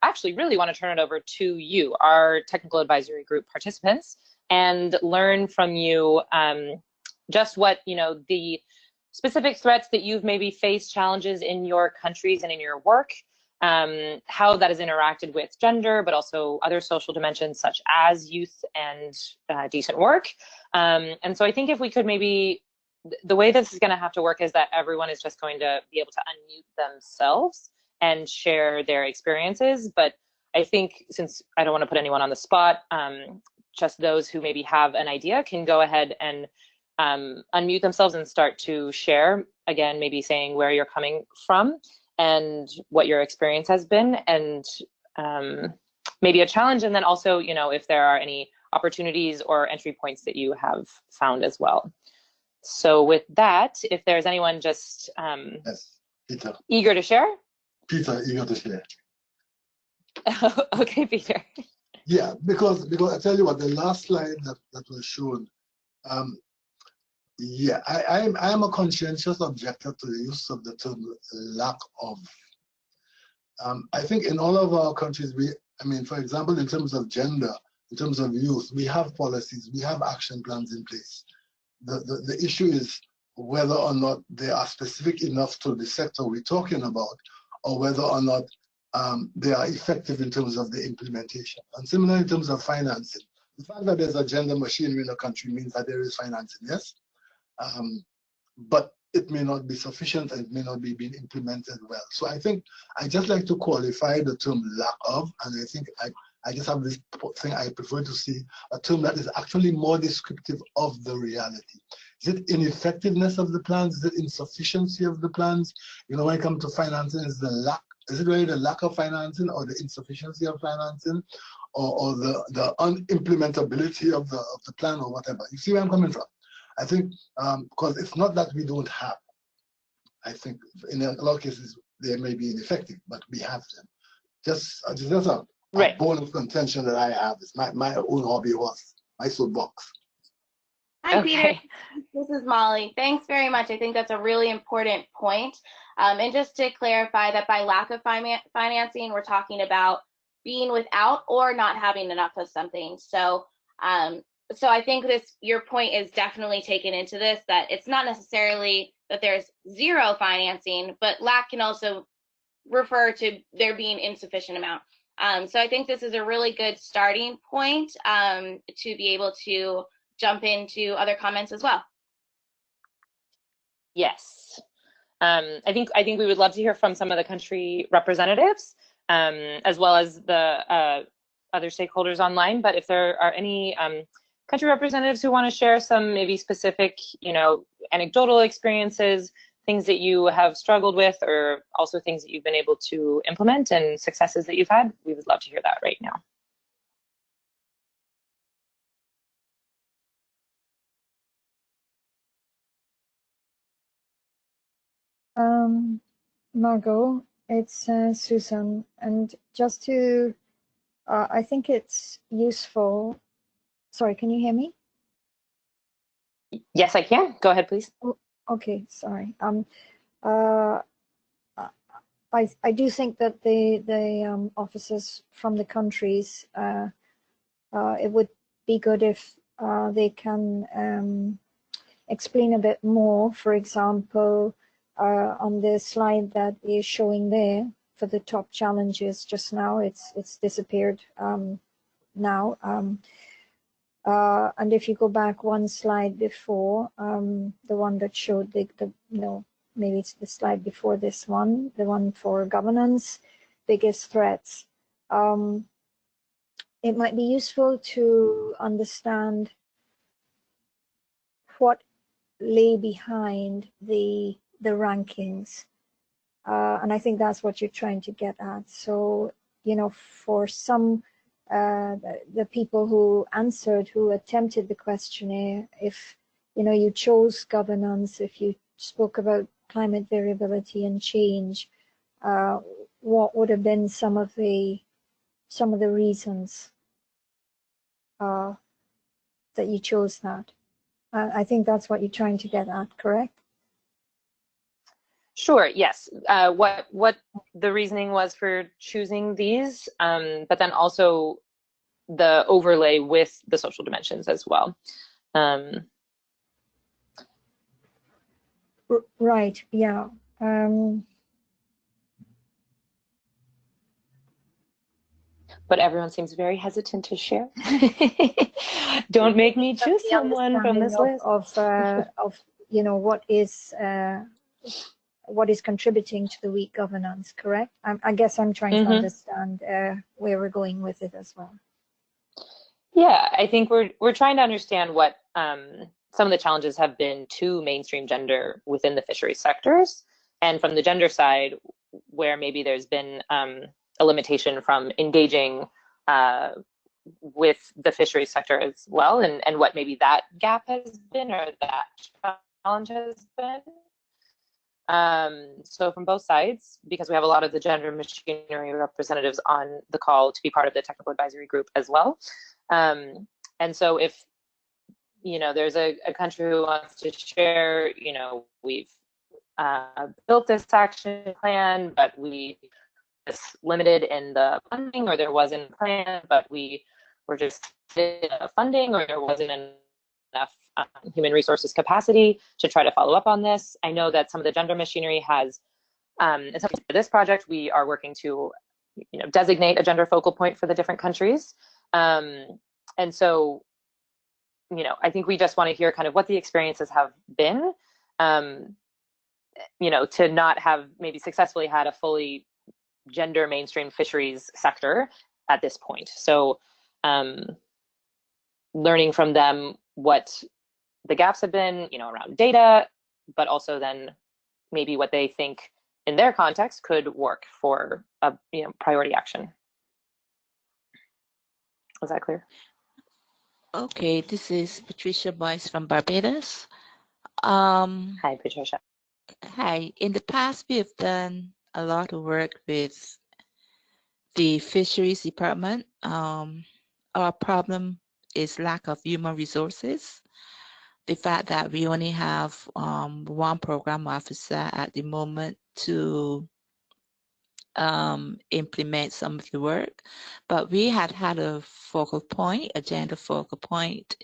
actually really want to turn it over to you, our technical advisory group participants, and learn from you just what, the specific threats that you've maybe faced, challenges in your countries and in your work, how that has interacted with gender, but also other social dimensions such as youth and decent work. And so I think if we could maybe, the way this is going to have to work is that everyone is just going to be able to unmute themselves and share their experiences. But I think, since I don't want to put anyone on the spot, just those who maybe have an idea can go ahead and unmute themselves and start to share, again, maybe saying where you're coming from and what your experience has been, and maybe a challenge, and then also, you know, if there are any opportunities or entry points that you have found as well. So with that, if there's anyone just yes, Peter. Eager to share? Peter, eager to share. Okay, Peter. Yeah, because I tell you what, the last slide that was shown, yeah, I am a conscientious objector to the use of the term lack of. I think in all of our countries, for example, in terms of gender, in terms of youth, we have policies, we have action plans in place. The issue is whether or not they are specific enough to the sector we're talking about, or whether or not they are effective in terms of the implementation. And similarly, in terms of financing, the fact that there's a gender machinery in a country means that there is financing, yes, but it may not be sufficient and it may not be being implemented well. So I think I just like to qualify the term lack of, and I think I just have this thing I prefer to see, a term that is actually more descriptive of the reality. Is it ineffectiveness of the plans? Is it insufficiency of the plans? You know, when it comes to financing, is it really the lack of financing or the insufficiency of financing or the unimplementability of the plan or whatever? You see where I'm coming from? I think because it's not that we don't have. I think in a lot of cases they may be ineffective, but we have them. Just a right. bone of contention that I have. It's my own hobby was my soapbox. Hi, Okay. Peter. This is Molly. Thanks very much. I think that's a really important point. And just to clarify that by lack of financing, we're talking about being without or not having enough of something. So I think your point is definitely taken into this, that it's not necessarily that there's zero financing, but lack can also refer to there being insufficient amount. So I think this is a really good starting point to be able to jump into other comments as well. Yes. I think we would love to hear from some of the country representatives, as well as the other stakeholders online. But if there are any country representatives who want to share some maybe specific, you know, anecdotal experiences, things that you have struggled with, or also things that you've been able to implement and successes that you've had, we would love to hear that right now. Margaux, it's Susan, and just to, I think it's useful. Sorry, can you hear me? Yes, I can. Go ahead, please. Oh, okay, sorry. I do think that the officers from the countries, it would be good if they can explain a bit more. For example, on the slide that is showing there for the top challenges just now, it's disappeared now. And if you go back one slide before, the one that showed maybe it's the slide before this one, the one for governance, biggest threats. It might be useful to understand what lay behind the rankings. And I think that's what you're trying to get at. So, you know, for some, the people who answered, who attempted the questionnaire, if, you know, you chose governance, if you spoke about climate variability and change, what would have been some of the reasons that you chose that? I think that's what you're trying to get at, correct? Sure, yes. What the reasoning was for choosing these, but then also the overlay with the social dimensions as well. Right, yeah. But everyone seems very hesitant to share. Don't make me choose someone from this list. Of you know, what is contributing to the weak governance, correct? I guess I'm trying to understand where we're going with it as well. Yeah, I think we're trying to understand what some of the challenges have been to mainstream gender within the fisheries sectors, and from the gender side, where maybe there's been a limitation from engaging with the fisheries sector as well, and what maybe that gap has been or that challenge has been. So from both sides, because we have a lot of the gender machinery representatives on the call to be part of the technical advisory group as well. And so if, there's a country who wants to share, we've built this action plan, but we was limited in the funding, or there wasn't a plan, but we were just funding, or there wasn't enough human resources capacity to try to follow up on this. I know that some of the gender machinery has, for this project, we are working to, designate a gender focal point for the different countries. And so, I think we just want to hear kind of what the experiences have been, to not have maybe successfully had a fully gender mainstream fisheries sector at this point. So learning from them what the gaps have been, around data, but also then maybe what they think in their context could work for a priority action. Was that clear? Okay, this is Patricia Boyce from Barbados. Hi, Patricia. Hi. In the past, we have done a lot of work with the fisheries department. Our problem is lack of human resources. The fact that we only have one program officer at the moment to implement some of the work, but we had a focal point, a gender focal point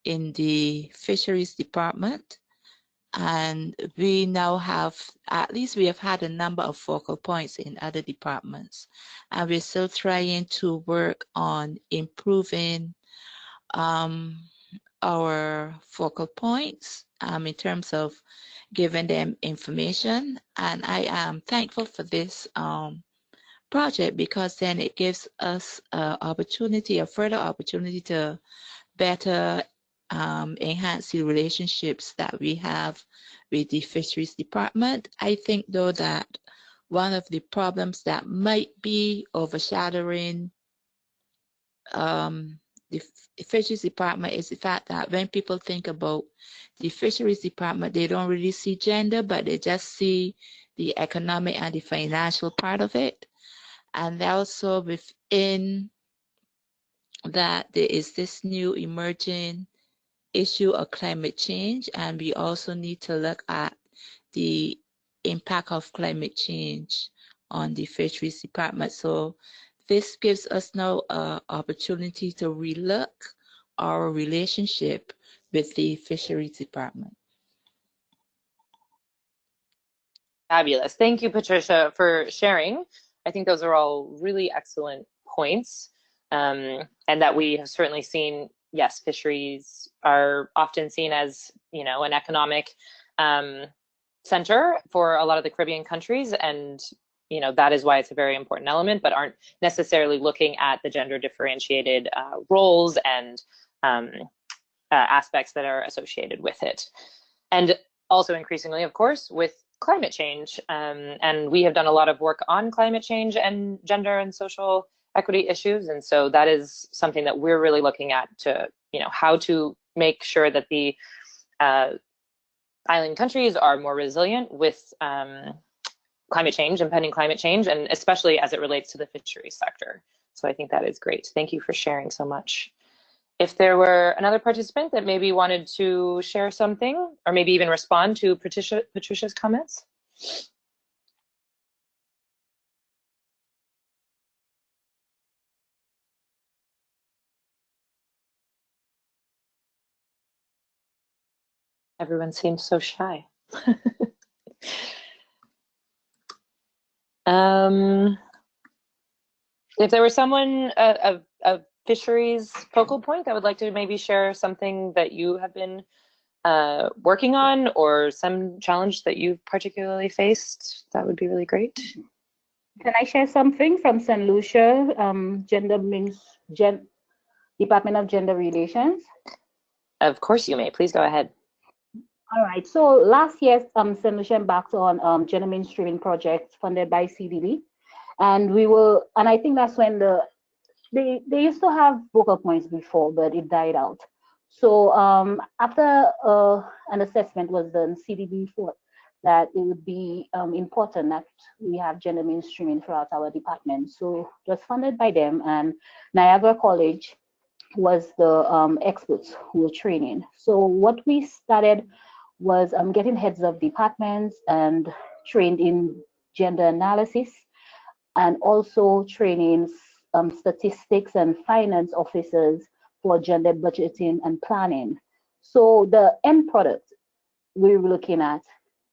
in the fisheries department. And we now have, at least we have had a number of focal points in other departments. And we're still trying to work on improving our focal points in terms of giving them information. And I am thankful for this project, because then it gives us a further opportunity to better enhance the relationships that we have with the fisheries department. I think, though, that one of the problems that might be overshadowing the fisheries department is the fact that when people think about the fisheries department, they don't really see gender, but they just see the economic and the financial part of it. And also within that, there is this new emerging issue of climate change, and we also need to look at the impact of climate change on the fisheries department. So this gives us now an opportunity to relook our relationship with the fisheries department. Fabulous. Thank you, Patricia, for sharing. I think those are all really excellent points, and that we have certainly seen, yes, fisheries are often seen as, an economic center for a lot of the Caribbean countries, and that is why it's a very important element, but aren't necessarily looking at the gender differentiated roles and aspects that are associated with it. And also increasingly, of course, with climate change. And we have done a lot of work on climate change and gender and social equity issues. And so that is something that we're really looking at to, how to make sure that the island countries are more resilient with climate change, impending climate change, and especially as it relates to the fisheries sector. So I think that is great. Thank you for sharing so much. If there were another participant that maybe wanted to share something, or maybe even respond to Patricia's comments. Everyone seems so shy. If there was someone, a fisheries focal point that would like to maybe share something that you have been working on, or some challenge that you've particularly faced, that would be really great. Can I share something from St. Lucia, Department of Gender Relations? Of course you may, please go ahead. All right, so last year, St. Lucia embarked on gender mainstreaming project funded by CDB. And I think that's when the they used to have vocal points before, but it died out. So after an assessment was done, CDB thought that it would be important that we have gender mainstreaming throughout our department. So it was funded by them, and Niagara College was the experts who were training. So what we started was getting heads of departments and trained in gender analysis, and also training statistics and finance officers for gender budgeting and planning. So the end product we're looking at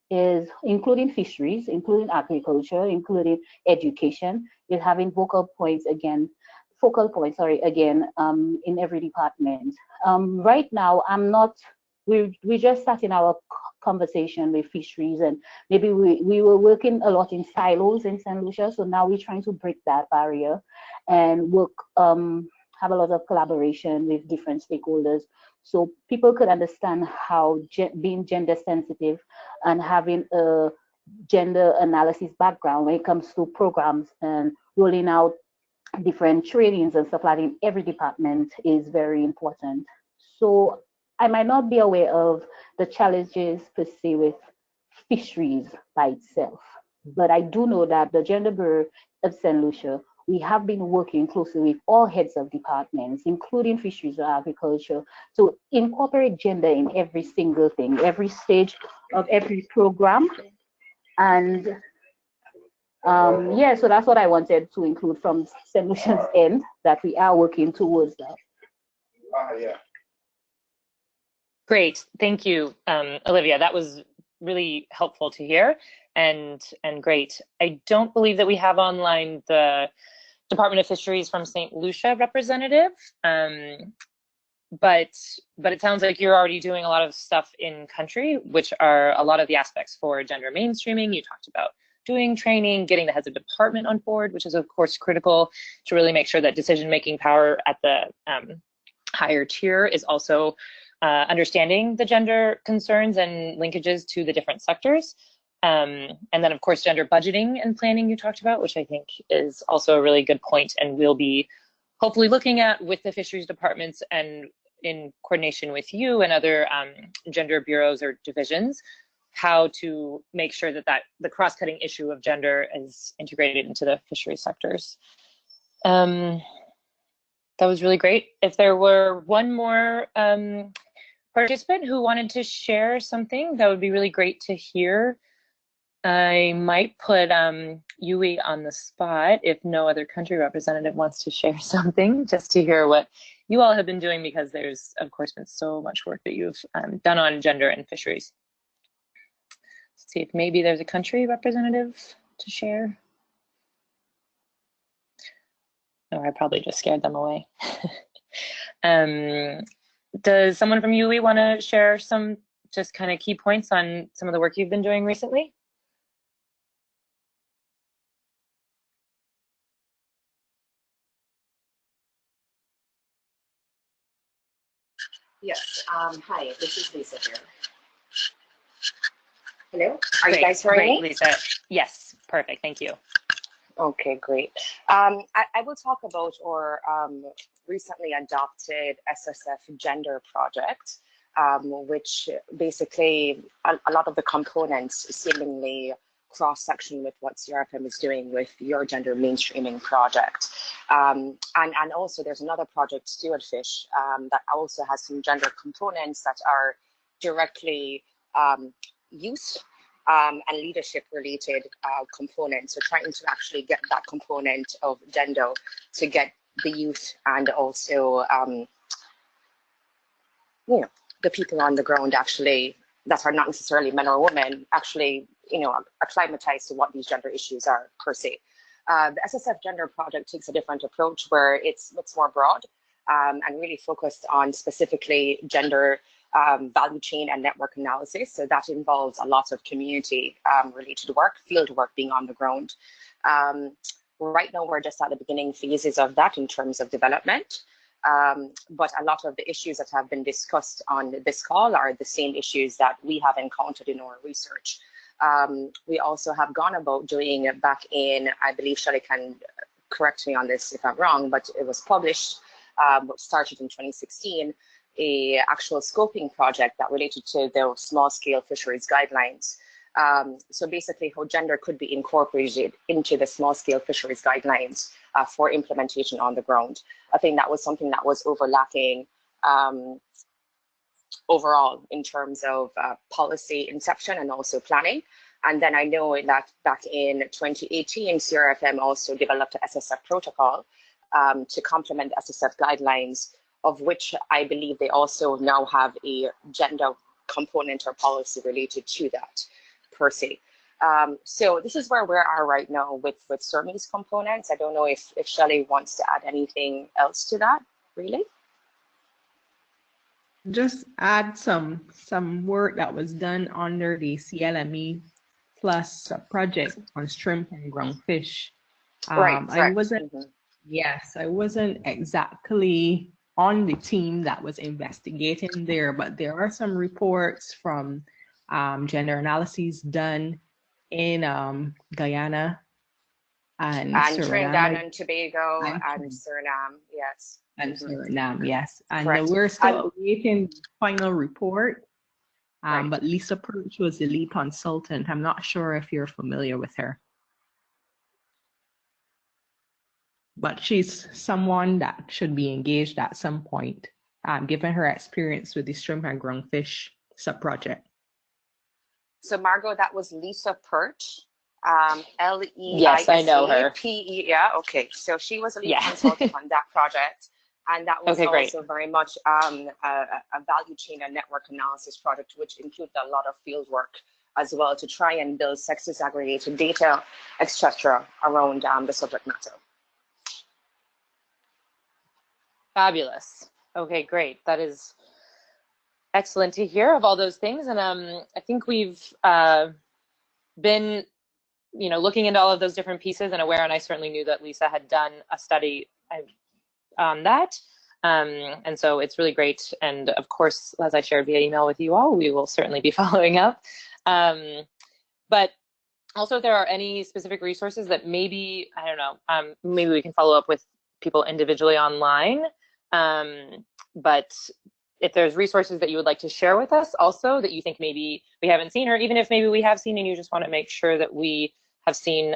is including fisheries, including agriculture, including education, is having focal points again in every department. Right now, we're just starting our conversation with fisheries, and maybe we were working a lot in silos in St. Lucia, so now we're trying to break that barrier and work, have a lot of collaboration with different stakeholders, so people could understand how being gender sensitive and having a gender analysis background when it comes to programs and rolling out different trainings and stuff like that in every department is very important. So I might not be aware of the challenges per se with fisheries by itself, but I do know that the Gender Bureau of St. Lucia, we have been working closely with all heads of departments, including fisheries and agriculture, to incorporate gender in every single thing, every stage of every program. And yeah, so that's what I wanted to include from St. Lucia's end, that we are working towards that. Yeah. Great, thank you, Olivia. That was really helpful to hear, and great. I don't believe that we have online the Department of Fisheries from St. Lucia representative, but it sounds like you're already doing a lot of stuff in country, which are a lot of the aspects for gender mainstreaming. You talked about doing training, getting the heads of department on board, which is of course critical to really make sure that decision-making power at the higher tier is also understanding the gender concerns and linkages to the different sectors. And then of course, gender budgeting and planning you talked about, which I think is also a really good point, and we'll be hopefully looking at with the fisheries departments and in coordination with you and other gender bureaus or divisions, how to make sure that the cross-cutting issue of gender is integrated into the fisheries sectors. That was really great. If there were one more participant who wanted to share something, that would be really great to hear. I might put Yui on the spot if no other country representative wants to share something, just to hear what you all have been doing, because there's of course been so much work that you've done on gender and fisheries. Let's see if maybe there's a country representative to share. No, I probably just scared them away. Does someone from UE want to share some just kind of key points on some of the work you've been doing recently? Yes. Hi, this is Lisa here. Hello? Are you guys hearing me? Lisa. Yes, perfect. Thank you. Okay, great. I will talk about our recently adopted SSF gender project, which basically a lot of the components seemingly cross-section with what CRFM is doing with your gender mainstreaming project. And also there's another project, Stewardfish, that also has some gender components that are directly youth and leadership related components. So trying to actually get that component of gender to get the youth and also you know, the people on the ground actually that are not necessarily men or women actually, you know, acclimatized to what these gender issues are per se. The SSF gender project takes a different approach where it's more broad and really focused on specifically gender value chain and network analysis. So that involves a lot of community related work, field work, being on the ground. Right now, we're just at the beginning phases of that in terms of development. But a lot of the issues that have been discussed on this call are the same issues that we have encountered in our research. We also have gone about doing back in, I believe Shelley can correct me on this if I'm wrong, but it was published, started in 2016, a actual scoping project that related to the small-scale fisheries guidelines. So basically how gender could be incorporated into the small-scale fisheries guidelines for implementation on the ground. I think that was something that was overlapping overall in terms of policy inception and also planning. And then I know that back in 2018, CRFM also developed an SSF protocol to complement the SSF guidelines, of which I believe they also now have a gender component or policy related to that per se. So this is where we are right now with CERME's components. I don't know if Shelley wants to add anything else to that, really. Just add some work that was done under the CLME plus project on shrimp and groundfish. Right. I wasn't, yes, I wasn't exactly on the team that was investigating there, but there are some reports from gender analyses done in Guyana and Trinidad and Tobago and Suriname, yes. And Suriname, yes. And Correct. we're still awaiting the final report. But Lisa Perch was the lead consultant. I'm not sure if you're familiar with her. But she's someone that should be engaged at some point, given her experience with the shrimp and groundfish sub-project. So Margaux, that was Lisa Perch, L-E-I-C-A-P-E, Yes, I know her. Yeah, okay. So she was a lead consultant on that project. And that was also very much a value chain and network analysis project, which included a lot of field work as well to try and build sex disaggregated data, etc., around the subject matter. Fabulous. Okay, great. That is excellent to hear of all those things. And I think we've been, looking into all of those different pieces and aware, and I certainly knew that Lisa had done a study on that. And so it's really great. And of course, as I shared via email with you all, we will certainly be following up. But also, if there are any specific resources that maybe, I don't know, maybe we can follow up with people individually online. But if there's resources that you would like to share with us also that you think maybe we haven't seen, or even if maybe we have seen and you just want to make sure that we have seen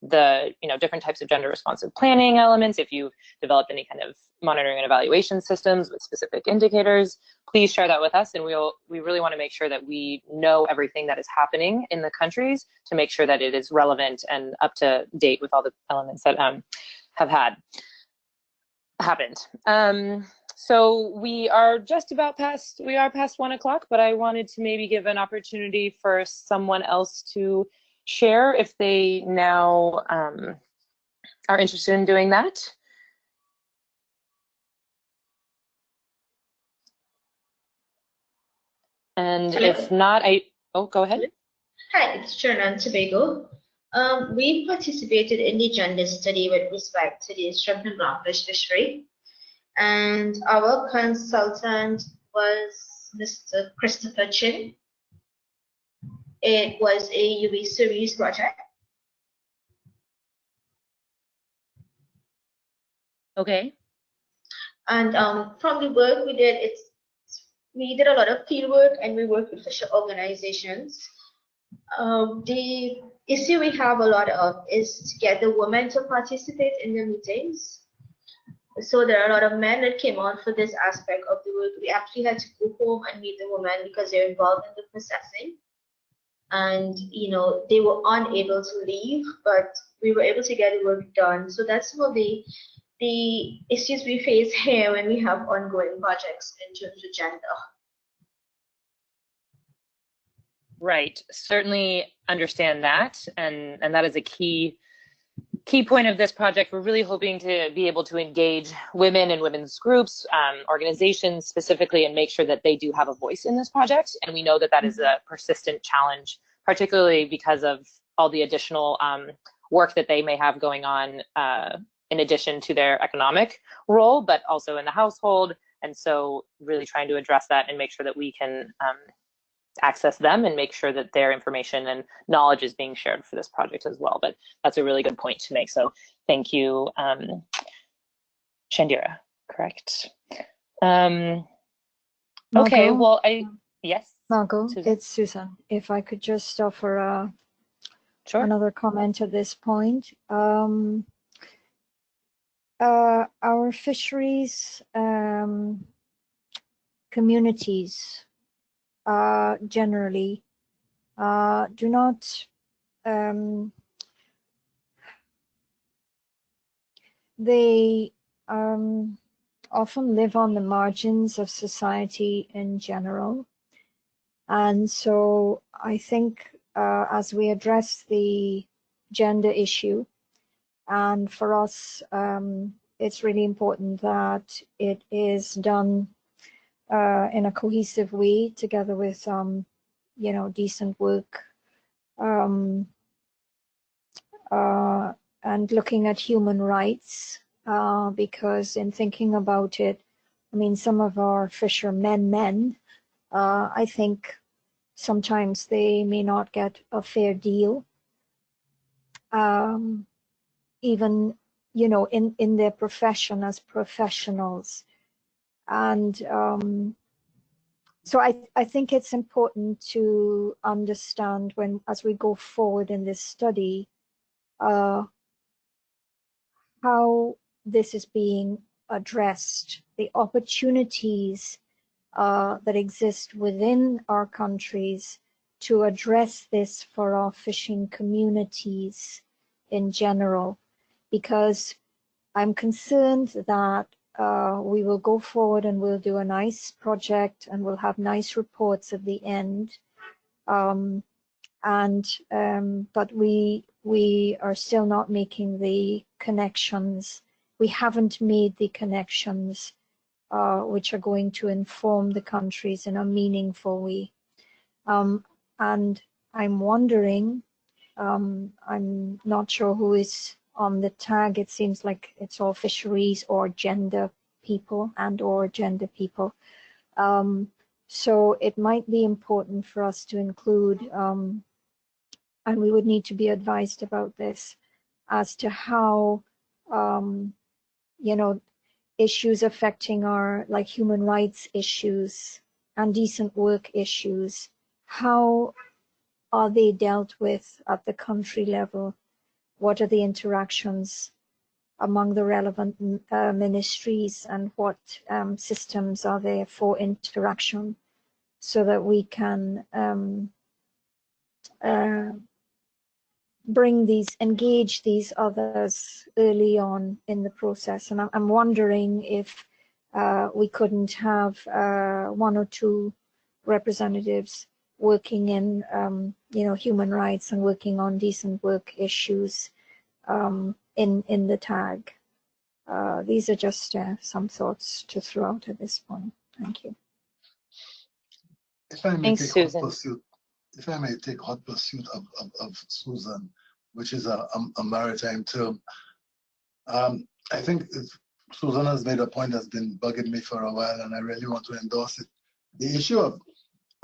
the different types of gender responsive planning elements, if you've developed any kind of monitoring and evaluation systems with specific indicators, please share that with us. And we really want to make sure that we know everything that is happening in the countries to make sure that it is relevant and up to date with all the elements that have happened. So we are just about past 1 o'clock, but I wanted to maybe give an opportunity for someone else to share if they now are interested in doing that. And if not, go ahead. Hi, it's Trinidad and Tobago. We participated in the gender study with respect to the shrimp and groundfish fishery. And our consultant was Mr. Christopher Chin. It was a UV series project. Okay. And from the work we did, we did a lot of field work and we worked with fisher organizations. The issue we have a lot of is to get the women to participate in the meetings. So there are a lot of men that came on for this aspect of the work. We actually had to go home and meet the women because they're involved in the processing. And they were unable to leave, but we were able to get the work done. So that's some of the issues we face here when we have ongoing projects in terms of gender. Right, certainly understand that, and that is a key point of this project. We're really hoping to be able to engage women and women's groups, organizations specifically, and make sure that they do have a voice in this project. And we know that that is a persistent challenge, particularly because of all the additional work that they may have going on in addition to their economic role, but also in the household. And so really trying to address that and make sure that we can access them and make sure that their information and knowledge is being shared for this project as well. But that's a really good point to make. So thank you, Shandira, correct? Okay, Margaux, well, yes? Margaux, Susan? it's Susan. If I could just offer Sure. another comment at this point. Our fisheries communities generally do not they often live on the margins of society in general. And so I think as we address the gender issue, and for us, it's really important that it is done in a cohesive way together with, you know, decent work and looking at human rights, because in thinking about it, I mean, some of our fishermen, I think sometimes they may not get a fair deal, even, you know, in their profession as professionals. And so I think it's important to understand as we go forward in this study, how this is being addressed, the opportunities that exist within our countries to address this for our fishing communities in general, because I'm concerned that we will go forward and we'll do a nice project and we'll have nice reports at the end, but we are still not making the connections. We haven't made the connections which are going to inform the countries in a meaningful way. And I'm wondering, I'm not sure who is on the tag. It seems like it's all fisheries or gender people or gender people. So it might be important for us to include, and we would need to be advised about this, as to how, you know, issues affecting our, like, human rights issues and decent work issues, how are they dealt with at the country level? What are the interactions among the relevant ministries, and what systems are there for interaction, so that we can engage these others early on in the process. And I'm wondering if we couldn't have one or two representatives working in, you know, human rights and working on decent work issues in the tag. These are just some thoughts to throw out at this point. Thank you. If I may Thanks, take Susan. hot pursuit, if I may take hot pursuit of Susan, which is a maritime term, I think Susan has made a point that's been bugging me for a while, and I really want to endorse it. The issue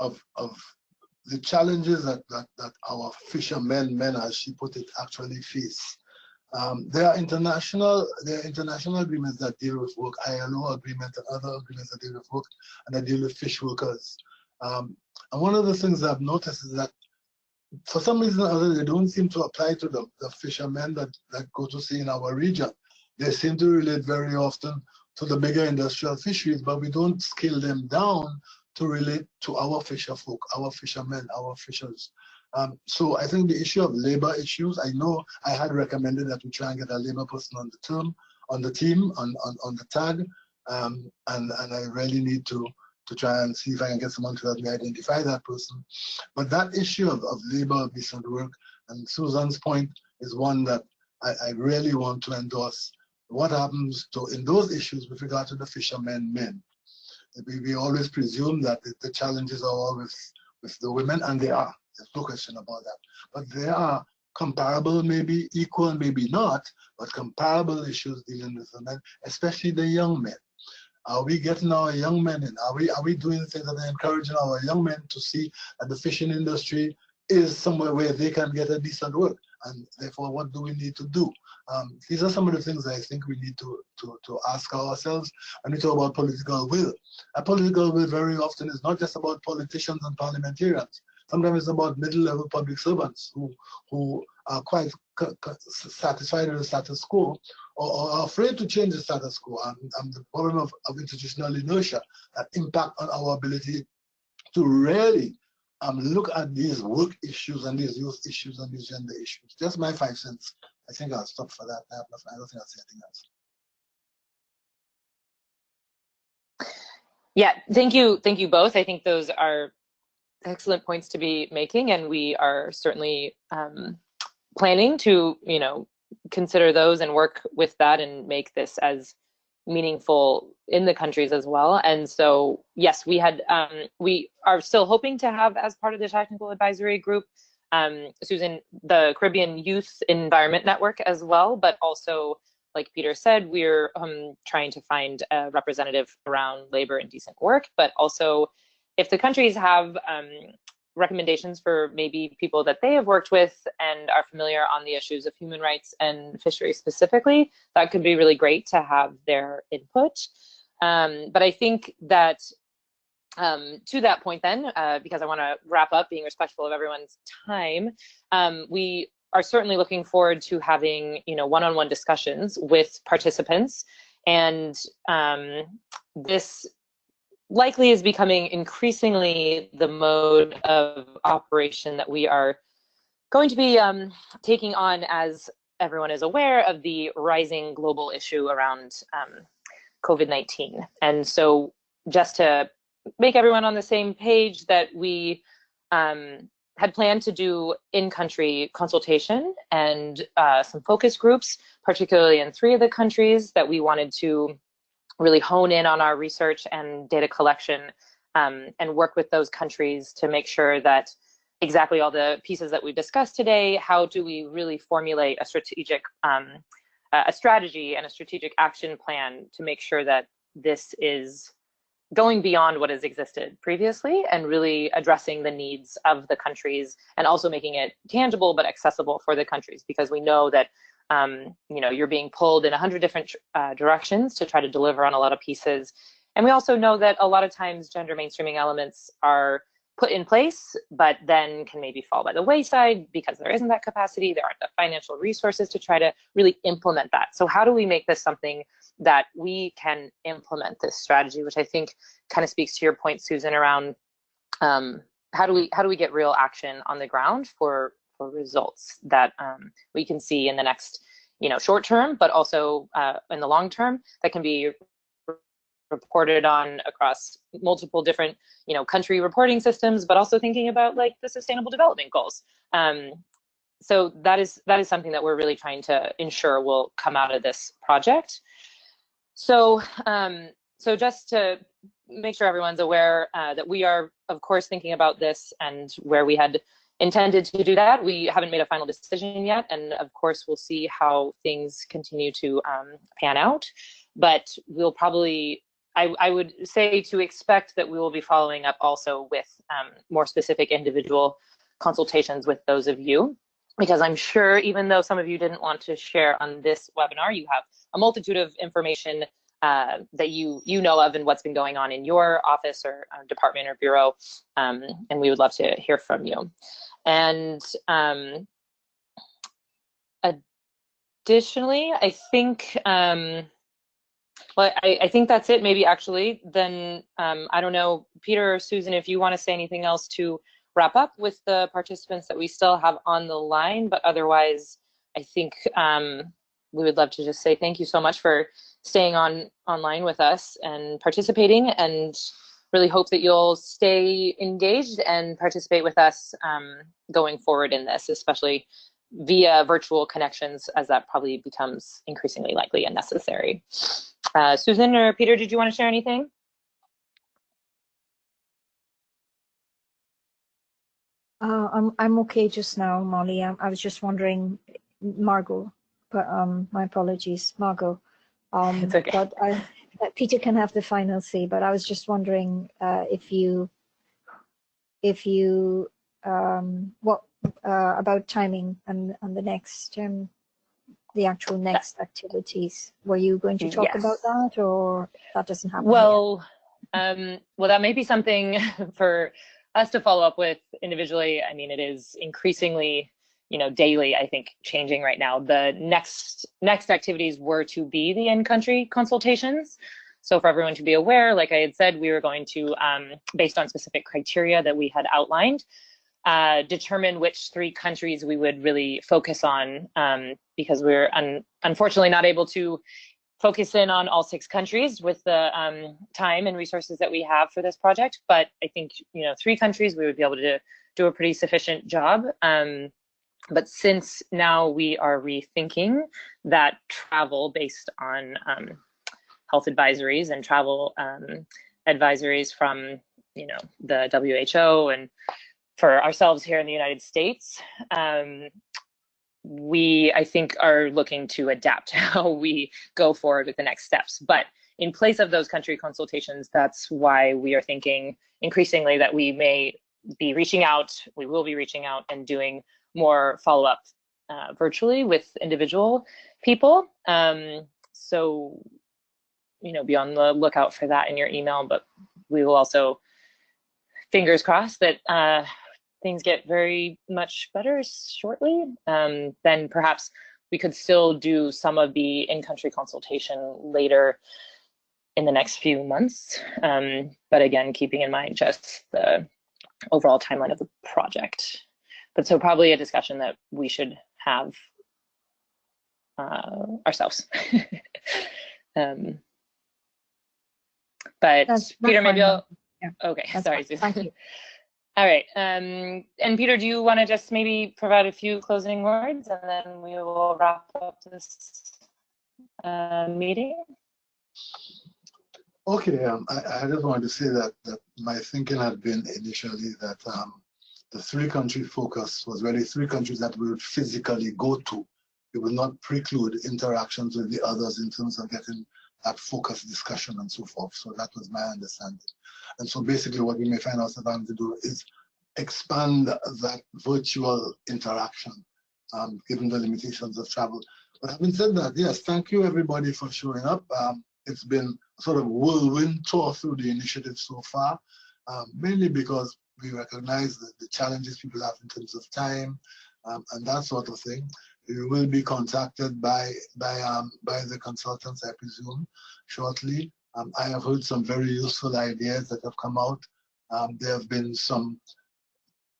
of the challenges that our fishermen, as she put it, actually face. There are international agreements that deal with work, ILO agreements and other agreements that deal with work and that deal with fish workers. And one of the things I've noticed is that for some reason or other, they don't seem to apply to the fishermen that go to sea in our region. They seem to relate very often to the bigger industrial fisheries, but we don't scale them down to relate to our fisherfolk, our fishermen, our fishers. So I think the issue of labor issues, I know I had recommended that we try and get a labor person on the team, on the tag, and I really need to try and see if I can get someone to help me identify that person. But that issue of labor, decent work, and Susan's point is one that I really want to endorse. What happens in those issues with regard to the fishermen men? We always presume that the challenges are always with the women, and they are. There's no question about that. But there are comparable, maybe equal, maybe not, but comparable issues dealing with the men, especially the young men. Are we getting our young men in? Are we doing things that are encouraging our young men to see that the fishing industry is somewhere where they can get a decent work? And therefore, what do we need to do? These are some of the things I think we need to ask ourselves. And we talk about political will. A political will very often is not just about politicians and parliamentarians. Sometimes it's about middle-level public servants who are quite satisfied with the status quo or are afraid to change the status quo. And the problem of institutional inertia that impact on our ability to really look at these work issues and these youth issues and these gender issues. Just my 5 cents. I think I'll stop for that. I don't think I'll say anything else. Yeah, thank you both. I think those are excellent points to be making, and we are certainly planning to, consider those and work with that and make this as meaningful in the countries as well. And so, yes, we are still hoping to have as part of the technical advisory group, Susan, the Caribbean Youth Environment Network as well, but also, like Peter said, we're trying to find a representative around labor and decent work, but also if the countries have recommendations for maybe people that they have worked with and are familiar on the issues of human rights and fisheries specifically, that could be really great to have their input. But I think that to that point then, because I want to wrap up being respectful of everyone's time, we are certainly looking forward to having one-on-one discussions with participants, and this likely is becoming increasingly the mode of operation that we are going to be taking on, as everyone is aware of the rising global issue around COVID-19. And so just to make everyone on the same page, that we had planned to do in-country consultation and some focus groups, particularly in 3 of the countries that we wanted to really hone in on our research and data collection, and work with those countries to make sure that exactly all the pieces that we discussed today, how do we really formulate a strategic, a strategy and a strategic action plan to make sure that this is going beyond what has existed previously and really addressing the needs of the countries, and also making it tangible but accessible for the countries, because we know that you're being pulled in 100 different directions to try to deliver on a lot of pieces. And we also know that a lot of times gender mainstreaming elements are put in place, but then can maybe fall by the wayside because there isn't that capacity, there aren't the financial resources to try to really implement that. So how do we make this something that we can implement this strategy, which I think kind of speaks to your point, Susan, around how do we get real action on the ground for results that we can see in the next short term, but also in the long term, that can be reported on across multiple different country reporting systems, but also thinking about like the Sustainable Development Goals. So that is something that we're really trying to ensure will come out of this project. So just to make sure everyone's aware that we are, of course, thinking about this, and where we had intended to do that, we haven't made a final decision yet, and of course we'll see how things continue to pan out. But we'll probably, I would say to expect that we will be following up also with more specific individual consultations with those of you, because I'm sure even though some of you didn't want to share on this webinar, you have a multitude of information that you know of and what's been going on in your office or department or bureau, and we would love to hear from you. And additionally, I think well, I think that's it. Maybe actually, then I don't know, Peter or Susan, if you want to say anything else to wrap up with the participants that we still have on the line, but otherwise, I think we would love to just say thank you so much for staying online with us and participating, and really hope that you'll stay engaged and participate with us going forward in this, especially via virtual connections, as that probably becomes increasingly likely and necessary. Susan or Peter, did you want to share anything? I'm okay just now, Molly. I was just wondering, Margaux, but my apologies, Margaux. It's okay. But Peter can have the final say, but I was just wondering if you what about timing and the next the actual next activities. Were you going to talk about that, or that doesn't happen well well, that may be something for us to follow up with individually. I mean, it is increasingly, you know, daily, I think, changing right now. The next activities were to be the in-country consultations. So for everyone to be aware, like I had said, we were going to, based on specific criteria that we had outlined, determine which 3 countries we would really focus on, because we're unfortunately not able to focus in on all 6 countries with the time and resources that we have for this project. But I think, you know, 3 countries, we would be able to do a pretty sufficient job. But since now we are rethinking that travel based on health advisories and travel advisories from, you know, the WHO and for ourselves here in the United States, we, I think, are looking to adapt how we go forward with the next steps. But in place of those country consultations, that's why we are thinking increasingly that we may be reaching out, we will be reaching out and doing more follow-up virtually with individual people. So, you know, be on the lookout for that in your email, but we will also, fingers crossed, that things get very much better shortly. Then perhaps we could still do some of the in-country consultation later in the next few months. But again, keeping in mind just the overall timeline of the project. But so probably a discussion that we should have ourselves. But that's Peter, maybe I'll, yeah. okay, That's sorry, fine. Thank you. All right, and Peter, do you want to just maybe provide a few closing words, and then we will wrap up this meeting? Okay, I just wanted to say that my thinking had been initially that the 3-country focus was really 3 countries that we would physically go to. It would not preclude interactions with the others in terms of getting that focused discussion and so forth. So that was my understanding. And so basically what we may find ourselves having to do is expand that virtual interaction, given the limitations of travel. But having said that, yes, thank you everybody for showing up. It's been sort of whirlwind tour through the initiative so far, mainly because we recognize the challenges people have in terms of time and that sort of thing. We will be contacted by the consultants, I presume, shortly. I have heard some very useful ideas that have come out. There have been some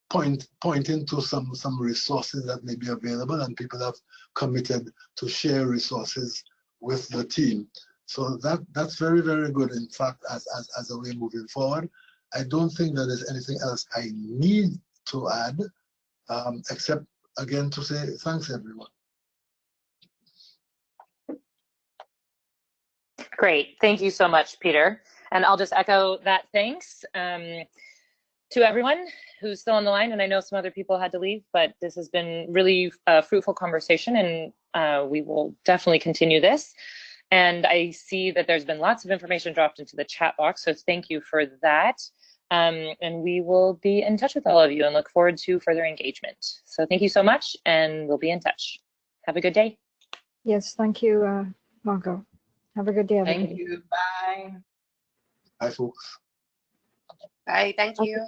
pointing to some resources that may be available, and people have committed to share resources with the team. So that's very, very good, in fact, as a way moving forward. I don't think that there's anything else I need to add, except, again, to say thanks, everyone. Great, thank you so much, Peter. And I'll just echo that thanks to everyone who's still on the line. And I know some other people had to leave, but this has been really a fruitful conversation, and we will definitely continue this. And I see that there's been lots of information dropped into the chat box, so thank you for that. And we will be in touch with all of you and look forward to further engagement. So thank you so much, and we'll be in touch. Have a good day. Yes, thank you, Margaux. Have a good day, everybody. Thank you. Bye. Bye, folks. Bye. Thank you.